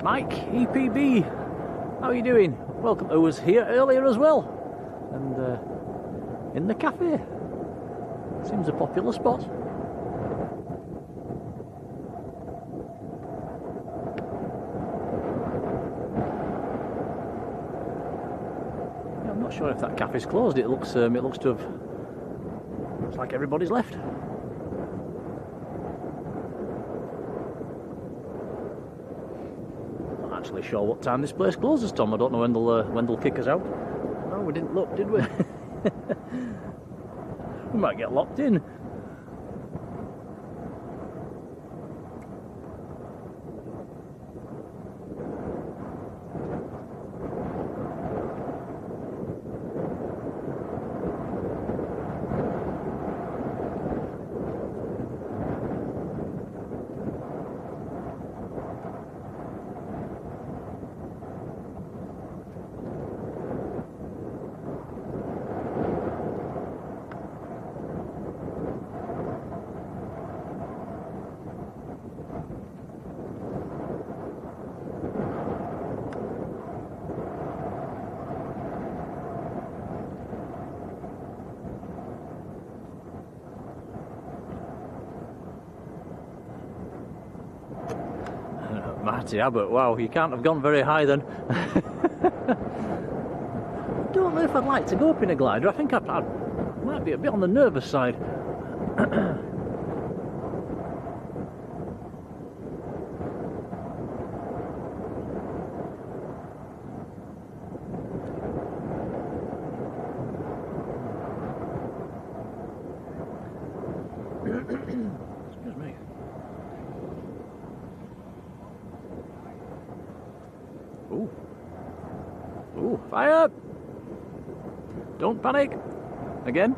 Mike, EPB, how are you doing? Welcome. I was here earlier as well, and in the cafe. Seems a popular spot. Yeah, I'm not sure if that cafe's closed. It looks to have. Looks like everybody's left. Actually sure what time this place closes, Tom. I don't know when they'll kick us out. No, we didn't look, did we? We might get locked in. Marty Abbott, wow, you can't have gone very high then. Don't know if I'd like to go up in a glider. I think I might be a bit on the nervous side. Excuse me. Ooh. Ooh, fire! Don't panic! Again?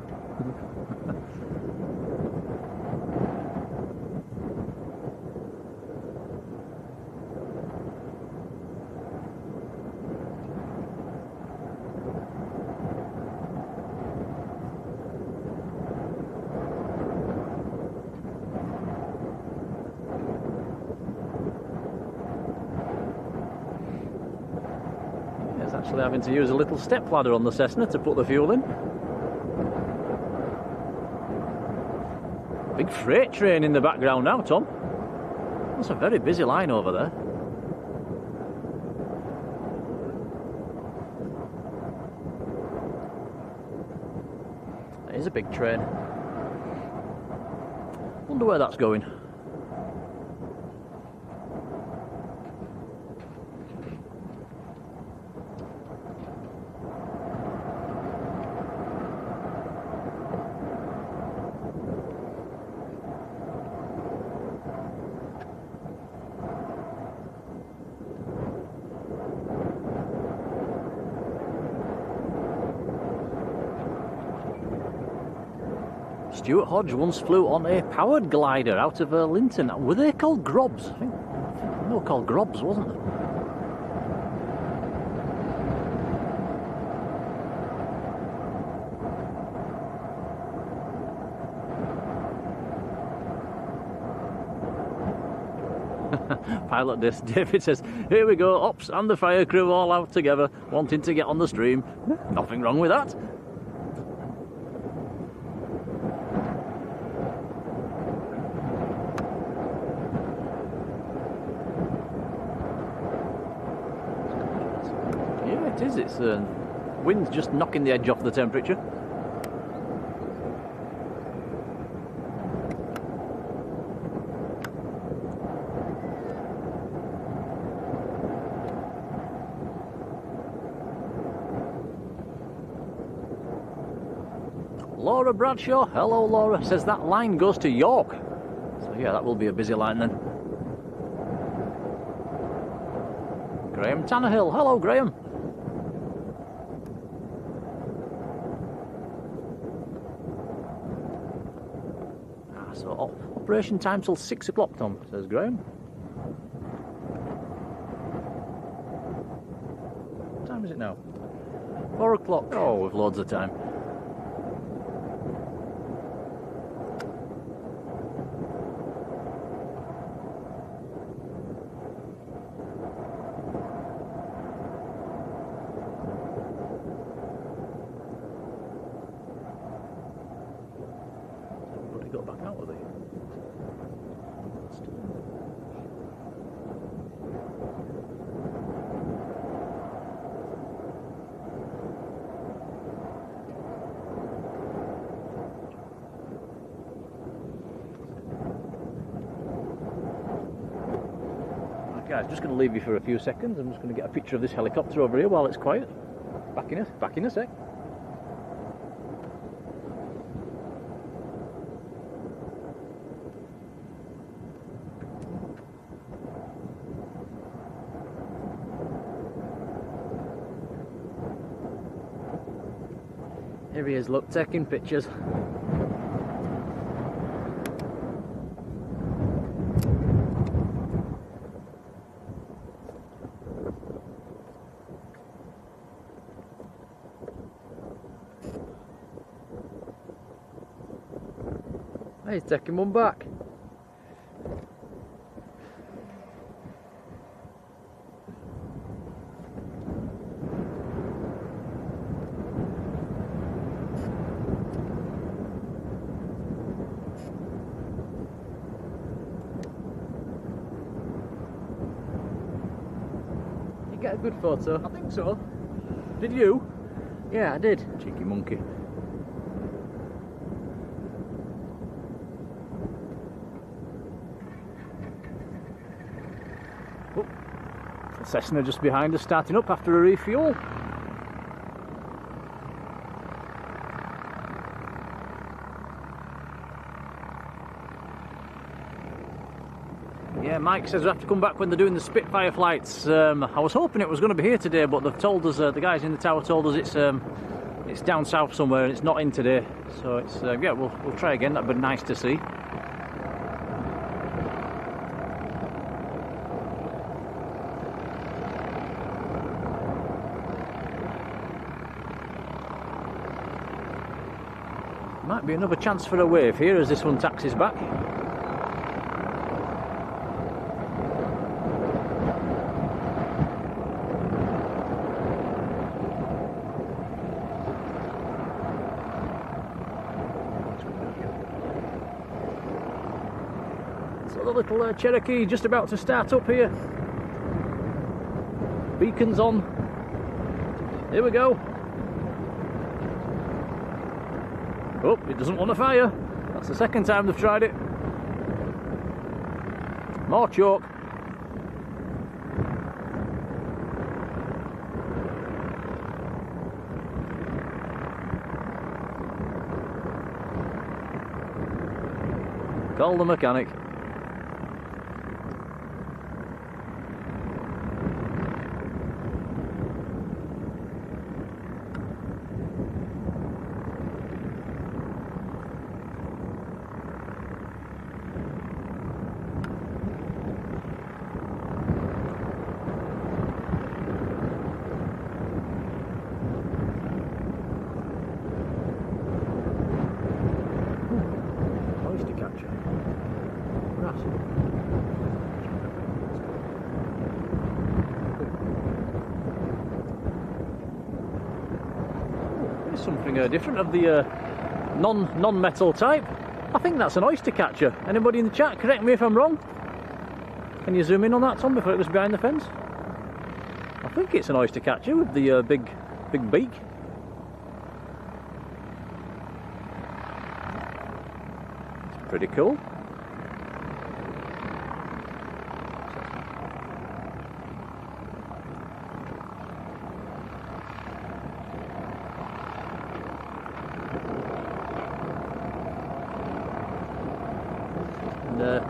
Actually having to use a little step ladder on the Cessna to put the fuel in. Big freight train in the background now, Tom. That's a very busy line over there. It is a big train. Wonder where that's going. Stuart Hodge once flew on a powered glider out of Linton. Were they called grobs? I think they were called grobs, wasn't they? Pilot disc. David says, here we go, ops and the fire crew all out together, wanting to get on the stream. Nothing wrong with that. It is, it's wind's just knocking the edge off the temperature. Laura Bradshaw, hello Laura, says that line goes to York. So yeah, that will be a busy line then. Graham Tannehill, hello Graham. So operation time till 6 o'clock, Tom, says Graham. What time is it now? 4 o'clock. Oh, we've loads of time. Guys, just going to leave you for a few seconds. I'm just going to get a picture of this helicopter over here while it's quiet. Back in a sec. Here he is, look, taking pictures. He's taking one back. You get a good photo? I think so. Did you? Yeah, I did. Cheeky monkey. Cessna just behind us, starting up after a refuel. Yeah, Mike says we have to come back when they're doing the Spitfire flights. I was hoping it was going to be here today, but they've told us, the guys in the tower told us it's down south somewhere and it's not in today. So it's yeah, we'll try again. That'd be nice to see. Might be another chance for a wave here as this one taxis back. So the little Cherokee just about to start up here. Beacons on. Here we go. Oh, it doesn't want to fire. That's the second time they've tried it. More choke. Call the mechanic. Something different of the non-metal type. I think that's an oyster catcher. Anybody in the chat, correct me if I'm wrong. Can you zoom in on that, Tom, before it was behind the fence? I think it's an oyster catcher with the big beak. It's pretty cool.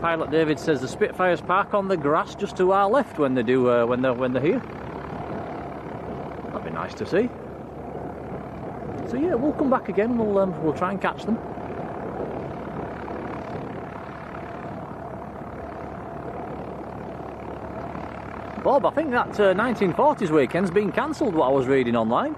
Pilot David says the Spitfires park on the grass just to our left when they do when they're here. That'd be nice to see. So yeah, we'll come back again. We'll try and catch them. Bob, I think that 1940s weekend's been cancelled. What I was reading online.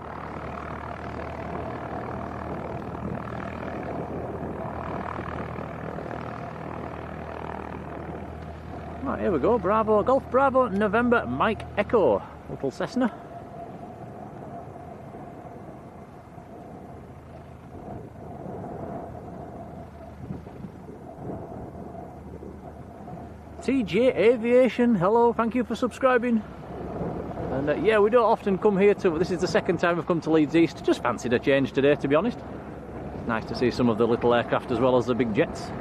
Right, here we go. Bravo, Golf Bravo, November, Mike Echo. Little Cessna. TJ Aviation, hello, thank you for subscribing. And yeah, we don't often come here to, this is the second time we've come to Leeds East. Just fancied a change today, to be honest. Nice to see some of the little aircraft as well as the big jets.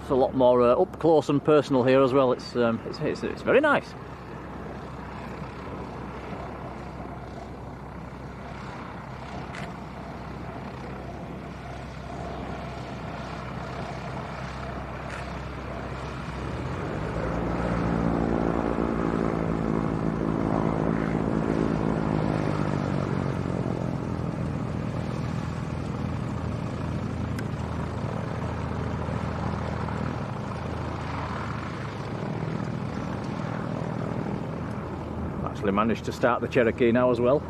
It's a lot more up close and personal here as well. It's very nice. Managed to start the Cherokee now as well.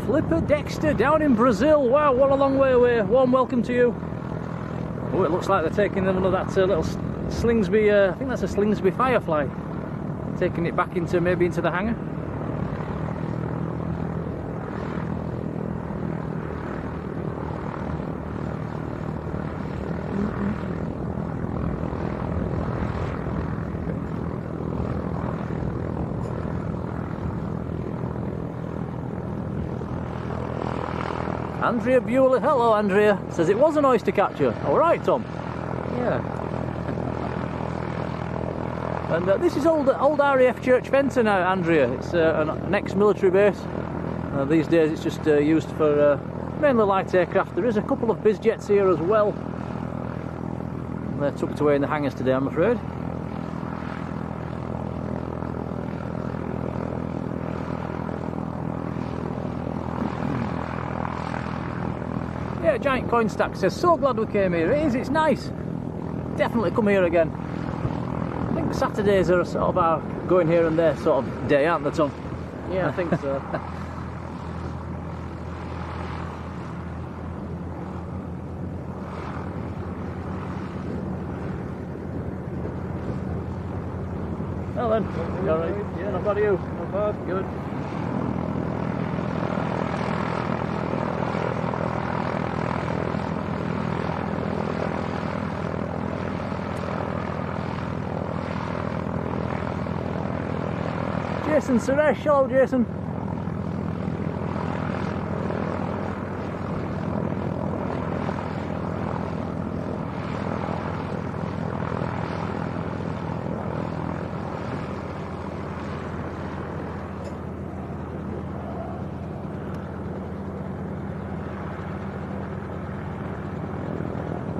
Flipper Dexter down in Brazil. Wow, what a long way away. Warm welcome to you. Oh, it looks like they're taking them under that little Slingsby, I think that's a Slingsby Firefly. Taking it back into, maybe into the hangar. Andrea Bueller, hello Andrea, says it was an oyster catcher. Alright Tom. Yeah. And this is old RAF Church Fenton now, Andrea. It's an ex-military base. These days it's just used for mainly light aircraft. There is a couple of biz jets here as well. They're tucked away in the hangars today, I'm afraid. a giant coin stack. Says, so glad we came here. It is, it's nice. Definitely come here again. I think Saturdays are sort of our going here and there sort of day, aren't they, Tom? Yeah, I think so. Well then, you alright? Yeah, not bad, you? Not bad. Good. Jason Suresh, hello Jason.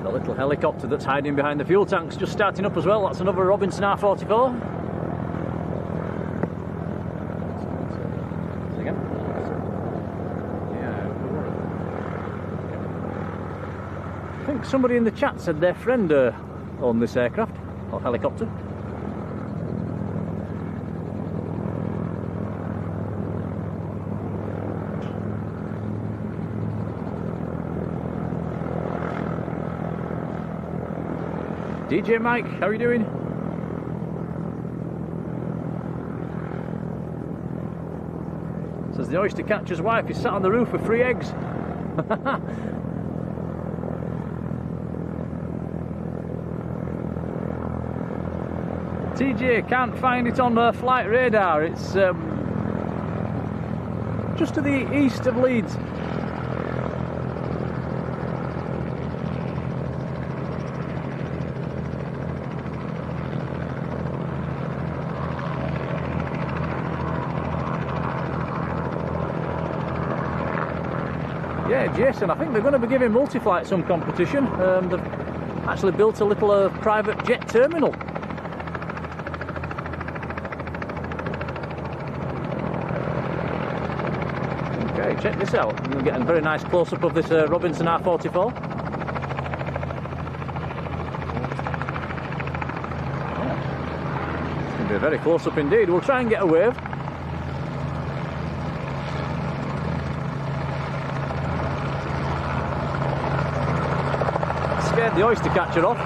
The little helicopter that's hiding behind the fuel tanks just starting up as well. That's another Robinson R44. I think somebody in the chat said their friend owned this aircraft or helicopter. DJ Mike, how are you doing? Says the oyster catcher's wife is sat on the roof with 3 eggs. TJ, can't find it on flight radar. It's just to the east of Leeds. Yeah, Jason, I think they're going to be giving Multiflight some competition. They've actually built a little private jet terminal. Okay, check this out. We're getting a very nice close-up of this Robinson R44. Yeah. It's going to be a very close-up indeed. We'll try and get a wave. Scared the oyster catcher off.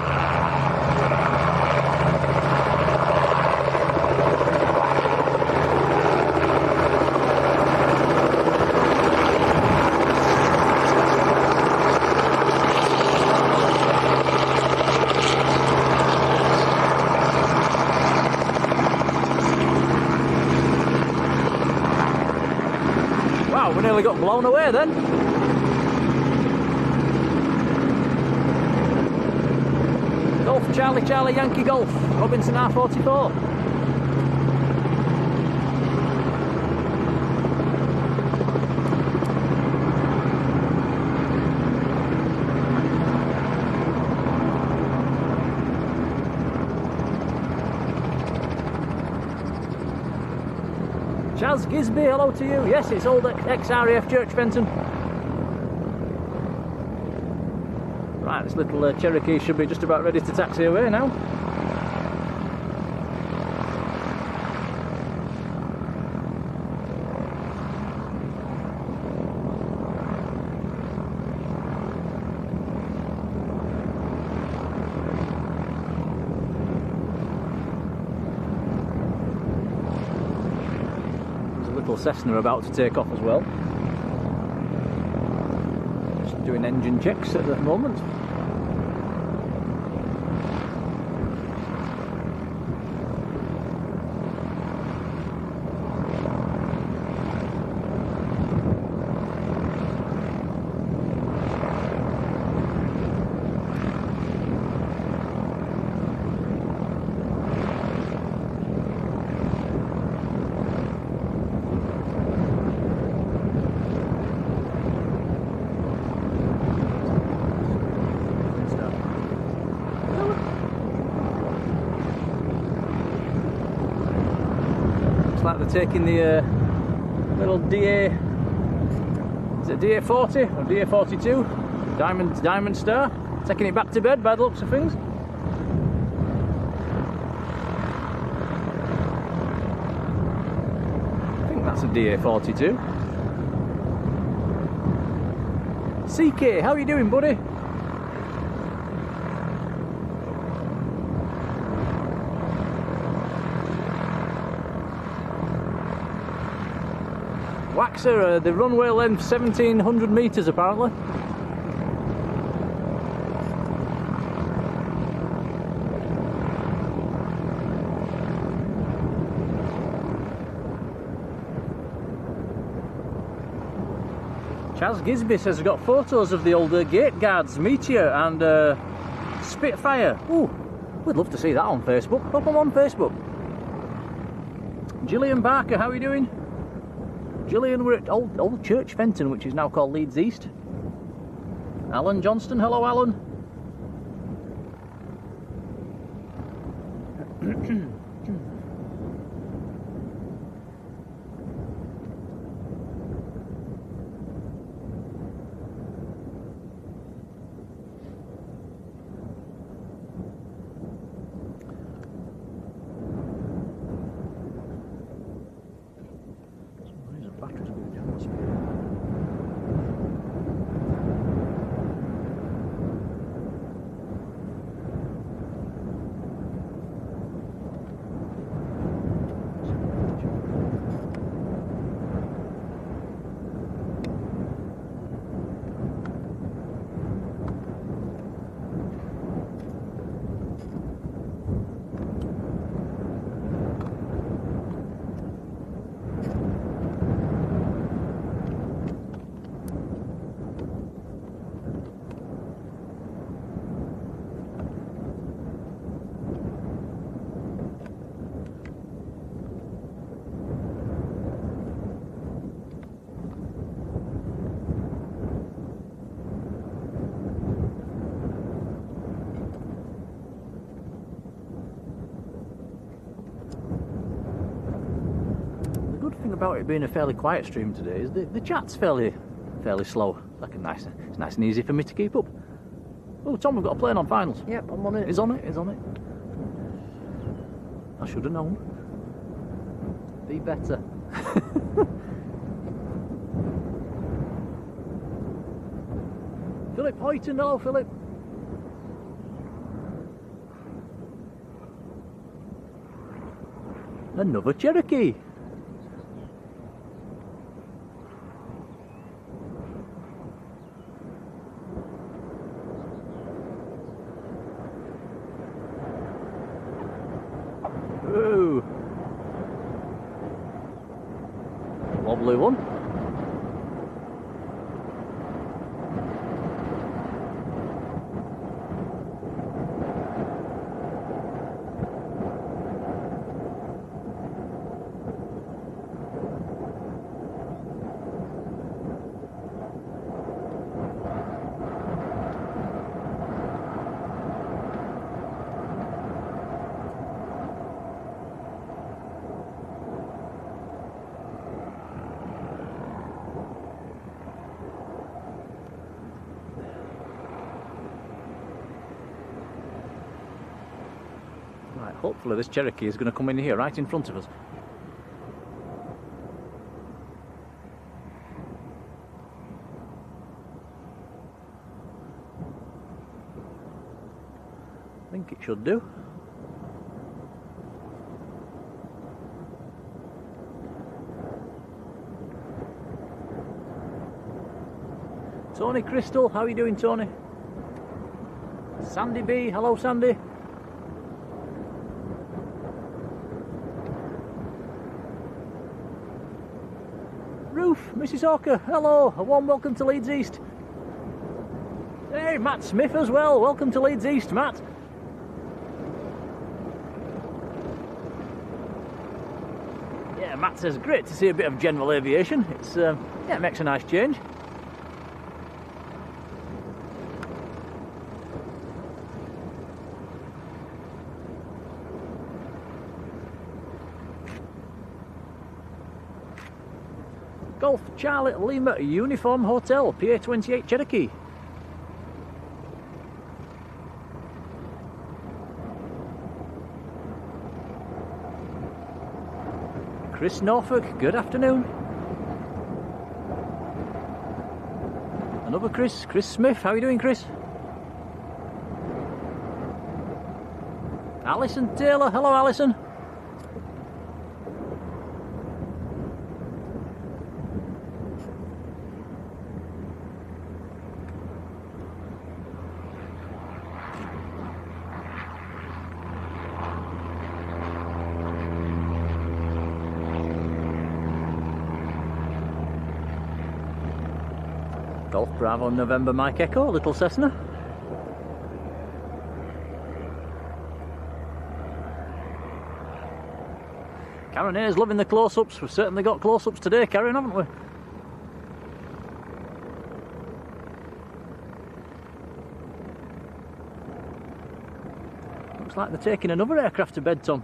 Wow, we nearly got blown away then. Golf Charlie Charlie Yankee Golf, Robinson R44. Chaz Gisby, hello to you. Yes, it's old ex-RAF Church Fenton. Right, this little Cherokee should be just about ready to taxi away now. Cessna about to take off as well. Just doing engine checks at the moment. Like they're taking the little DA, is it DA40 or DA42? Diamond Star. Taking it back to bed by the looks of things. I think that's a DA42. CK, how are you doing, buddy? Waxer, the runway length 1700 metres apparently. Chaz Gisby says he's got photos of the old gate guards, Meteor and Spitfire. Ooh, we'd love to see that on Facebook. Hope I'm on Facebook. Gillian Barker, how are you doing? Gillian, we're at old Church Fenton, which is now called Leeds East. Alan Johnston, hello Alan. About it being a fairly quiet stream today is the chat's fairly slow. It's nice and easy for me to keep up. Oh, Tom, we've got a plane on finals. Yep, I'm on it. He's on it. I should have known. Be better. Philip Hoyton, hello Philip. Another Cherokee. Ooh. Wobbly one. Hopefully this Cherokee is going to come in here right in front of us. I think it should do. Tony Crystal, how are you doing, Tony? Sandy B, hello Sandy. Mrs. Hawker, hello, a warm welcome to Leeds East. Hey, Matt Smith as well, welcome to Leeds East, Matt. Yeah, Matt says, great to see a bit of general aviation. It's, yeah, it makes a nice change. Golf Charlie Lima Uniform Hotel, PA28 Cherokee. Chris Norfolk, good afternoon. Another Chris, Chris Smith, how are you doing, Chris? Alison Taylor, hello Alison. Golf Bravo November Mike Echo, Little Cessna. Karen Hayes loving the close-ups. We've certainly got close-ups today, Karen, haven't we? Looks like they're taking another aircraft to bed, Tom.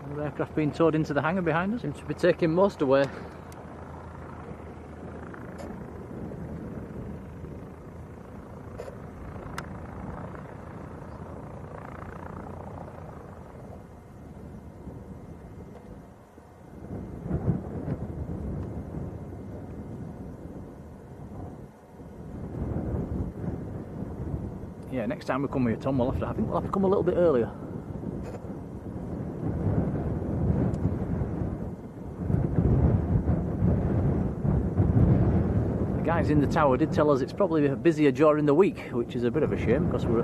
Another aircraft being towed into the hangar behind us. Seems to be taking most away. Yeah, next time we come here, Tom, I think we'll have to come a little bit earlier. The guys in the tower did tell us it's probably busier during the week, which is a bit of a shame because we're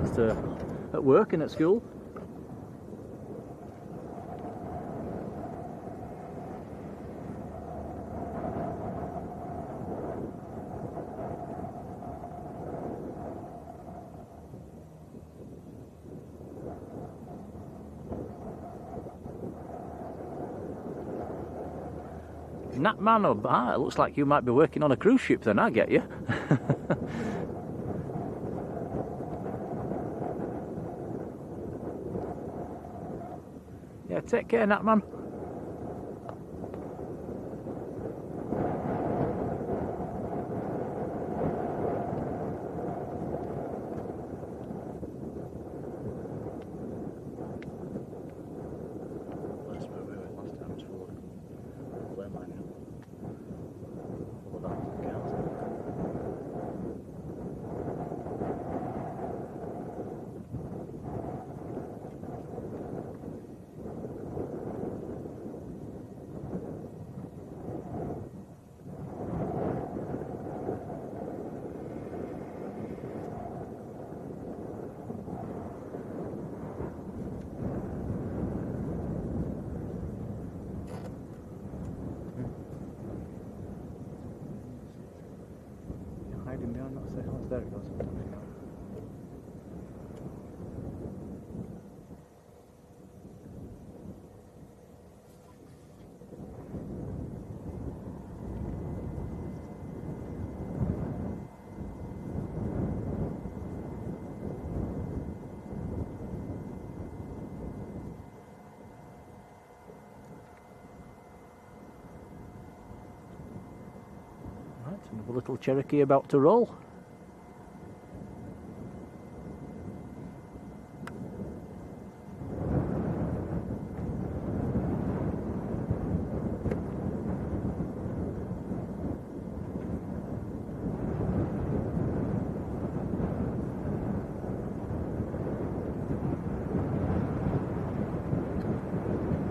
at work and at school. Natman, it looks like you might be working on a cruise ship then, I get you. Yeah, take care, Natman. There it goes. Right, another little Cherokee about to roll.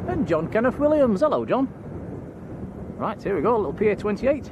And John Kenneth Williams. Hello, John. Right, here we go, a little PA-28.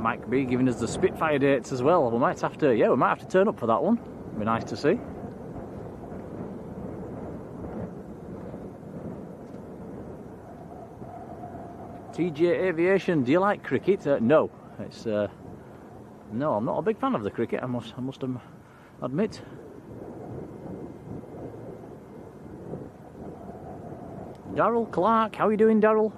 Mike B giving us the Spitfire dates as well. We might have to, yeah, we might have to turn up for that one. Be nice to see. TJ Aviation, do you like cricket? No, it's no, I'm not a big fan of the cricket. I must admit. Daryl Clark, how are you doing, Daryl?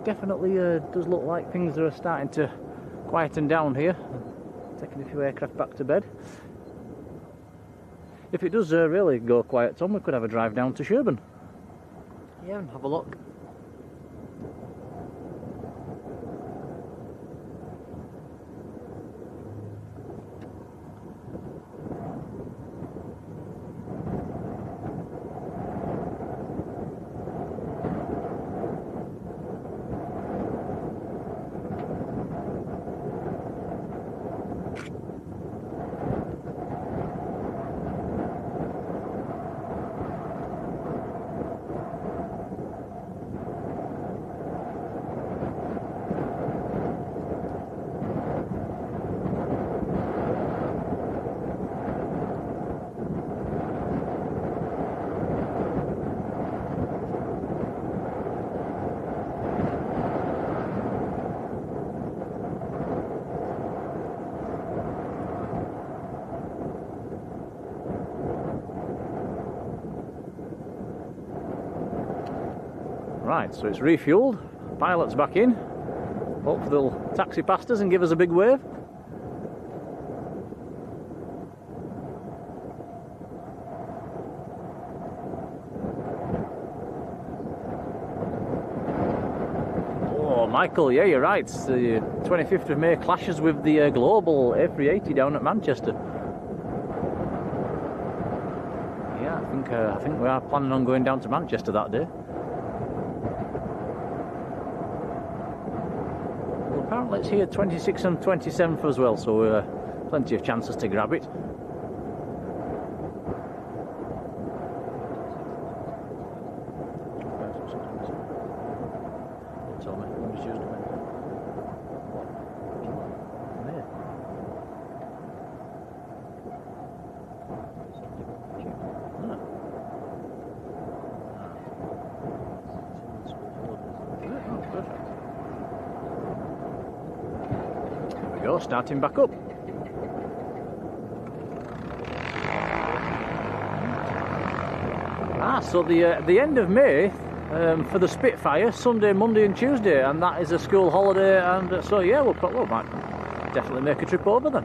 Definitely does look like things are starting to quieten down here. Taking a few aircraft back to bed. If it does really go quiet, Tom, we could have a drive down to Sherburn. Yeah, and have a look. Right, so it's refueled, pilot's back in. Hopefully they'll taxi past us and give us a big wave. Oh, Michael, yeah, you're right. It's the 25th of May clashes with the global A380 down at Manchester. Yeah, I think we are planning on going down to Manchester that day. Apparently it's here 26th and 27th as well, so plenty of chances to grab it. Tell me, when was Tuesday? Go, starting back up. So the end of May for the Spitfire, Sunday, Monday and Tuesday, and that is a school holiday, and so yeah, we might definitely make a trip over then.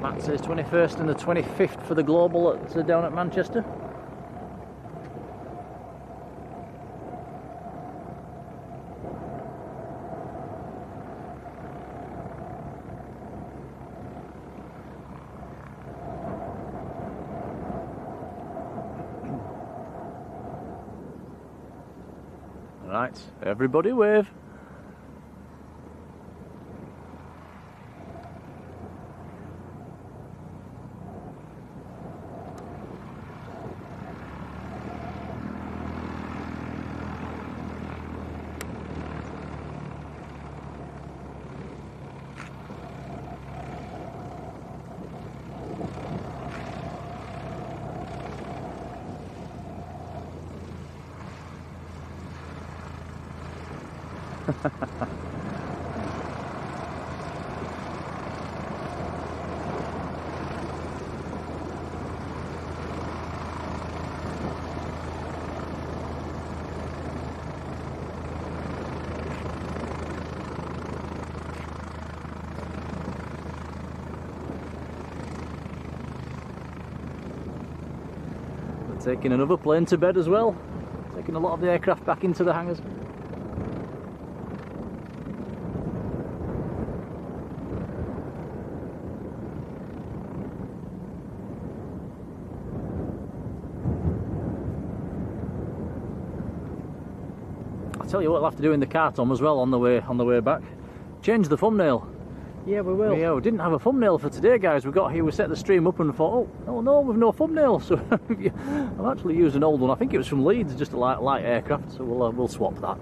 Matt says 21st and the 25th for the global down at Manchester. Right, everybody wave. Taking another plane to bed as well. Taking a lot of the aircraft back into the hangars. I'll tell you what I'll have to do in the car, Tom, as well on the way back. Change the thumbnail. Yeah, we will. Yeah, we didn't have a thumbnail for today, guys. We got here, we set the stream up and thought, oh no, we've no thumbnail. So I've actually used an old one. I think it was from Leeds, just a light aircraft. So we'll swap that.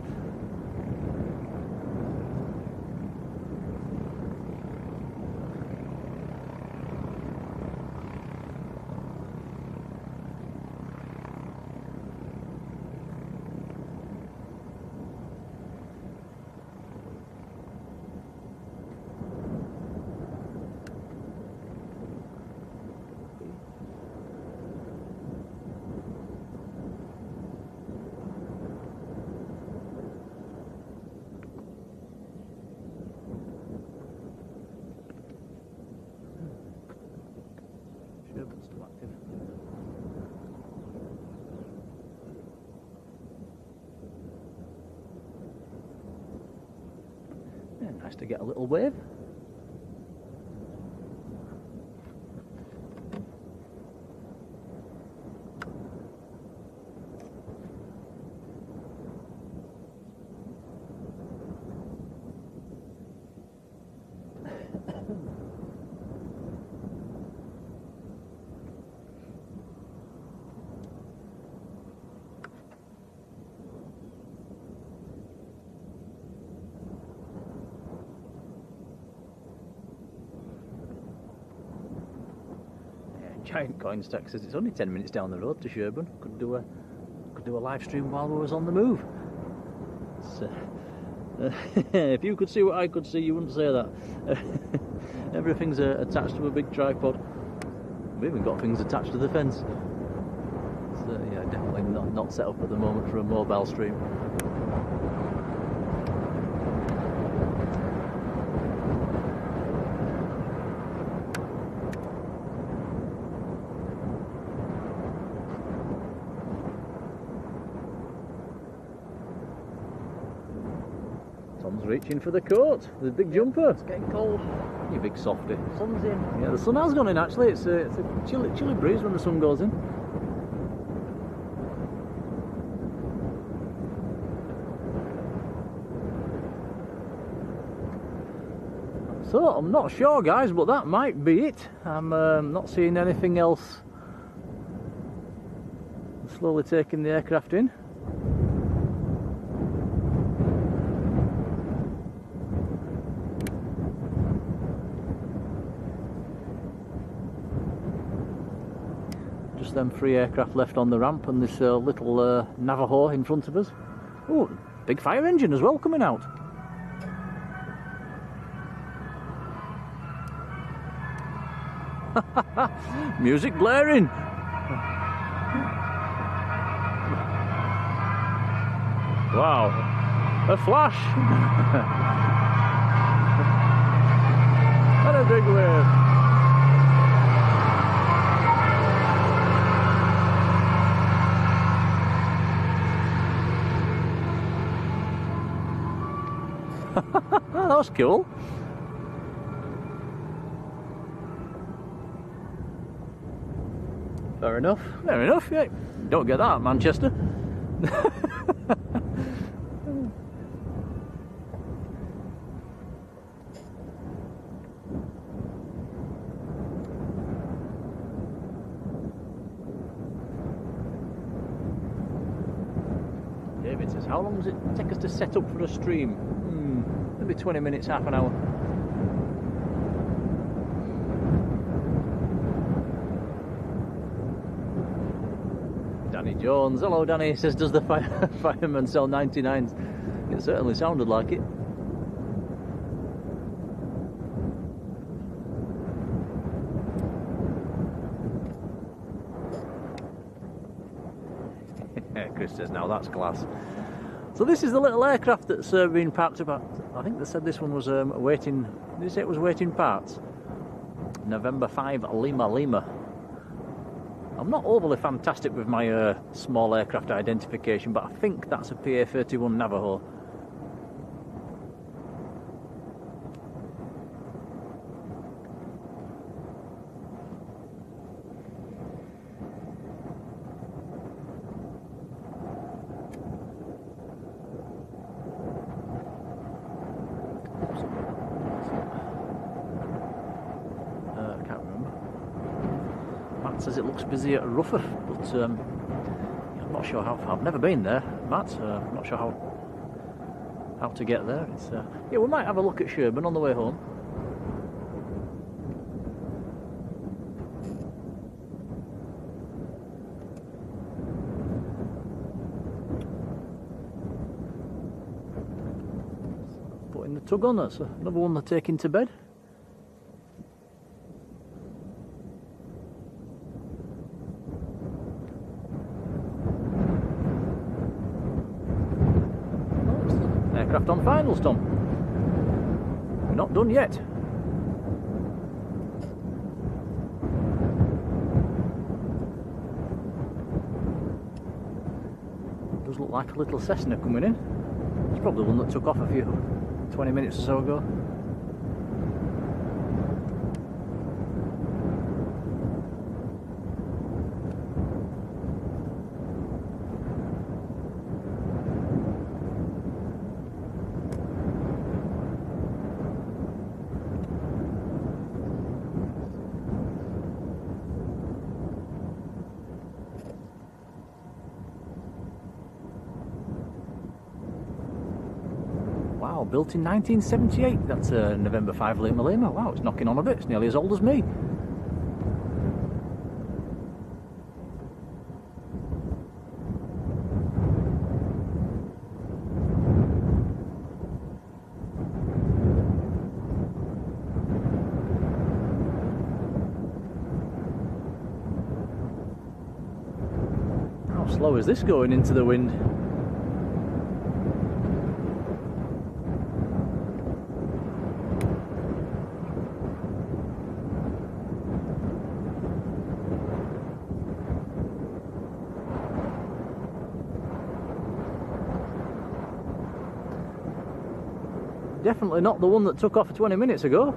Still active. Yeah, nice to get a little wave. Giant coin stack says it's only 10 minutes down the road to Sherburn. Could do a live stream while we was on the move. If you could see what I could see, you wouldn't say that. Everything's attached to a big tripod. We've even got things attached to the fence. So yeah, definitely not set up at the moment for a mobile stream. Tom's reaching for the coat, the big jumper. It's getting cold. You big softy. Sun's in. Yeah, the sun has gone in actually. It's a chilly breeze when the sun goes in. So I'm not sure, guys, but that might be it. I'm not seeing anything else. I'm slowly taking the aircraft in. Just them 3 aircraft left on the ramp and this little Navajo in front of us. Oh, big fire engine as well coming out. Music blaring. Wow, a flash. And a big wave. That was cool. Fair enough. Fair enough, yeah. Don't get that at Manchester. David says, how long does it take us to set up for a stream? Maybe 20 minutes, half an hour. Danny Jones, hello Danny, says, does the fireman sell 99s? It certainly sounded like it. Chris says, now that's class. So this is the little aircraft that's been parked about. I think they said this one was waiting. Did they say it was waiting parts? November 5 Lima. I'm not overly fantastic with my small aircraft identification, but I think that's a PA-31 Navajo. says it looks busy at Rufford, but I'm not sure how. I've never been there, Matt. I'm not sure how to get there. It's yeah, we might have a look at Sherburn on the way home. Putting the tug on, that's another one they're taking to bed. Aircraft on finals, Tom. We're not done yet. Does look like a little Cessna coming in. It's probably the one that took off a few 20 minutes or so ago. Wow, built in 1978. That's a November 5 Lima Lima. Wow, it's knocking on a bit. It's nearly as old as me. How slow is this going into the wind? Definitely not the one that took off 20 minutes ago.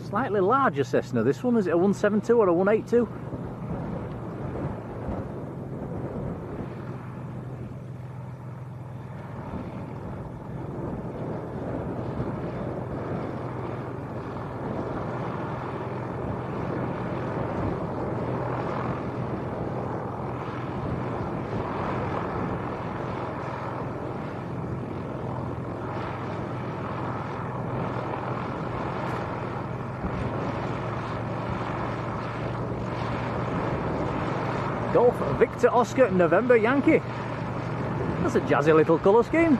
Slightly larger Cessna, this one. Is it a 172 or a 182? Golf Victor Oscar November Yankee. That's a jazzy little colour scheme.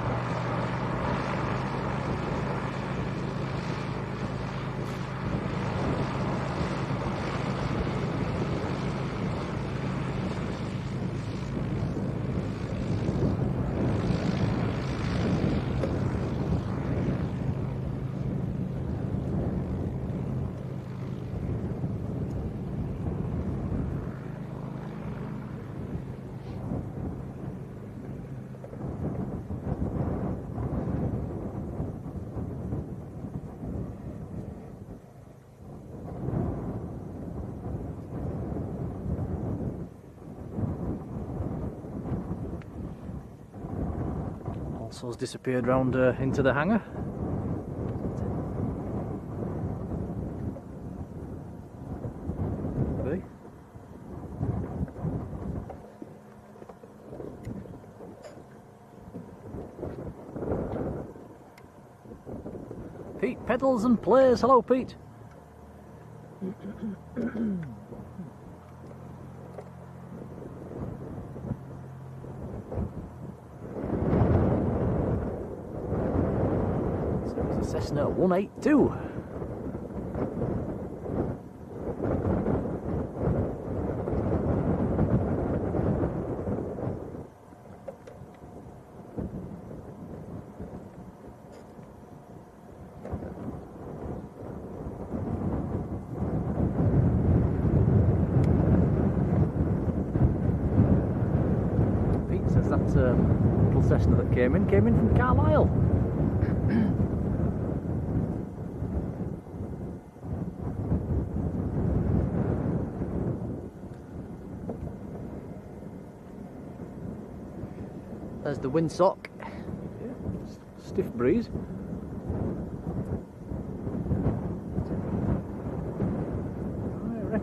Also has disappeared round into the hangar. Okay. Pete pedals and plays. Hello, Pete. Cessna 182. Pete says that little Cessna that came in from Carlisle. There's the windsock. Yeah, stiff breeze.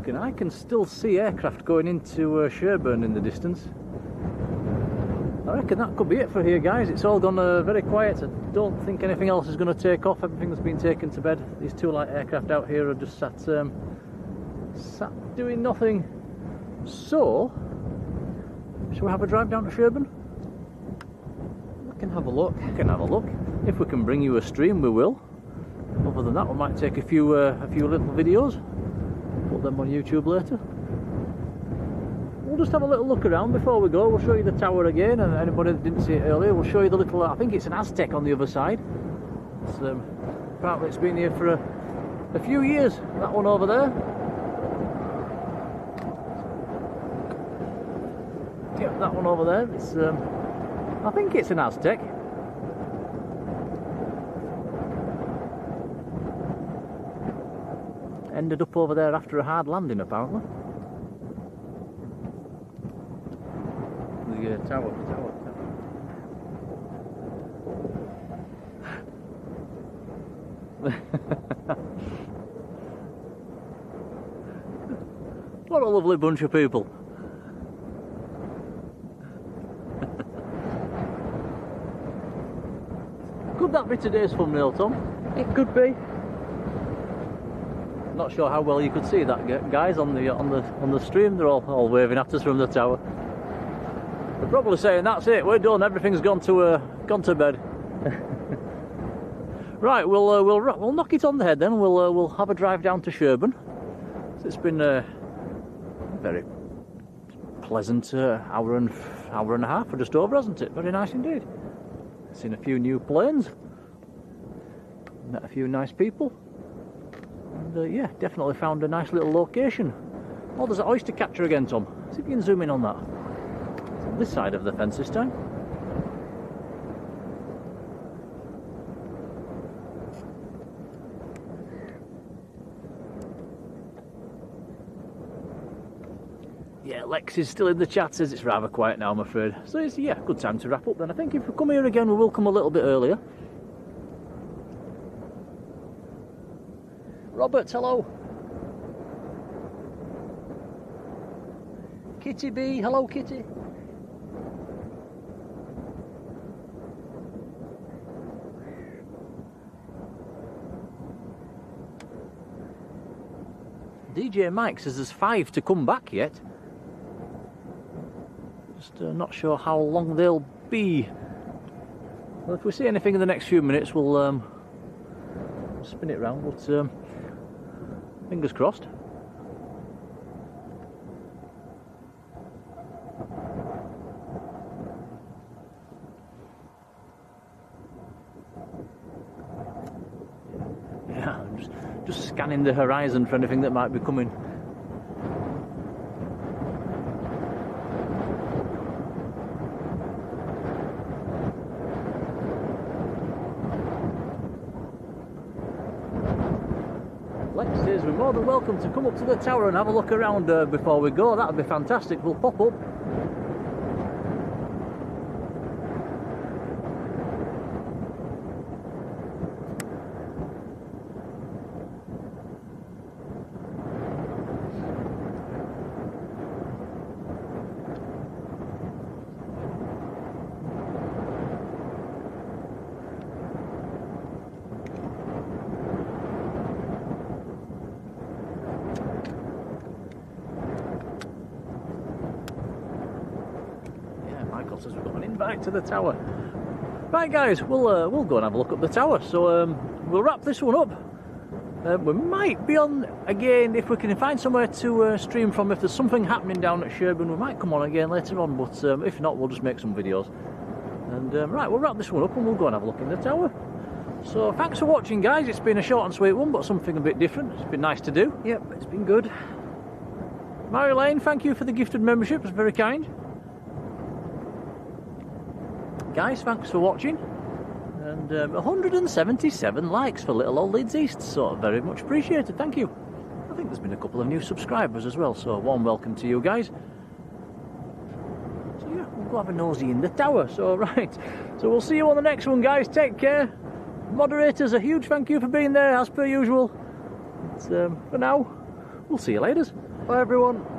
looking, I can still see aircraft going into Sherburn in the distance. I reckon that could be it for here, guys. It's all gone very quiet. I don't think anything else is going to take off. Everything's been taken to bed. These two light aircraft out here are just sat doing nothing. So, shall we have a drive down to Sherburn? We can have a look. We can have a look. If we can bring you a stream, we will. Other than that, we might take a few little videos, put them on YouTube later. We'll just have a little look around before we go. We'll show you the tower again, and anybody that didn't see it earlier, we'll show you the little, I think it's an Aztec on the other side. It's, apparently it's been here for a few years, that one over there. Yep, that one over there, it's, I think it's an Aztec. Ended up over there after a hard landing, apparently. The tower. What a lovely bunch of people. Could that be today's thumbnail, Tom? It could be. Not sure how well you could see that, guys, on the stream. They're all waving at us from the tower. They're probably saying, "That's it, we're done. Everything's gone to bed." Right, we'll knock it on the head then. We'll have a drive down to Sherburn. So it's been a very pleasant hour and a half, or just over, hasn't it? Very nice indeed. Seen a few new planes. Met a few nice people. And yeah, definitely found a nice little location. Oh, there's an oyster catcher again, Tom. See if you can zoom in on that. It's on this side of the fence this time. Yeah, Lex is still in the chat, says it's rather quiet now, I'm afraid. So it's, yeah, good time to wrap up then. I think if we come here again, we will come a little bit earlier. Robert, hello. Kitty B, hello Kitty. DJ Mike says there's 5 to come back yet. Just not sure how long they'll be. Well, if we see anything in the next few minutes, we'll spin it round, but fingers crossed. Yeah, I'm just scanning the horizon for anything that might be coming. Lex says we're more than welcome to come up to the tower and have a look around before we go. That would be fantastic. We'll pop up. Says we've got an invite to the tower. Right, guys, we'll go and have a look up the tower. So we'll wrap this one up. We might be on again if we can find somewhere to stream from. If there's something happening down at Sherburn, we might come on again later on. But if not, we'll just make some videos. And right, we'll wrap this one up and we'll go and have a look in the tower. So thanks for watching, guys. It's been a short and sweet one, but something a bit different. It's been nice to do. Yep, it's been good. Marjolein, thank you for the gifted membership. It's very kind. Guys, thanks for watching, and 177 likes for little old Leeds East, so very much appreciated, thank you. I think there's been a couple of new subscribers as well, so warm welcome to you guys. So yeah, we'll go have a nosy in the tower. So right, so we'll see you on the next one, guys. Take care. Moderators, a huge thank you for being there as per usual. But, for now, we'll see you later. Bye everyone.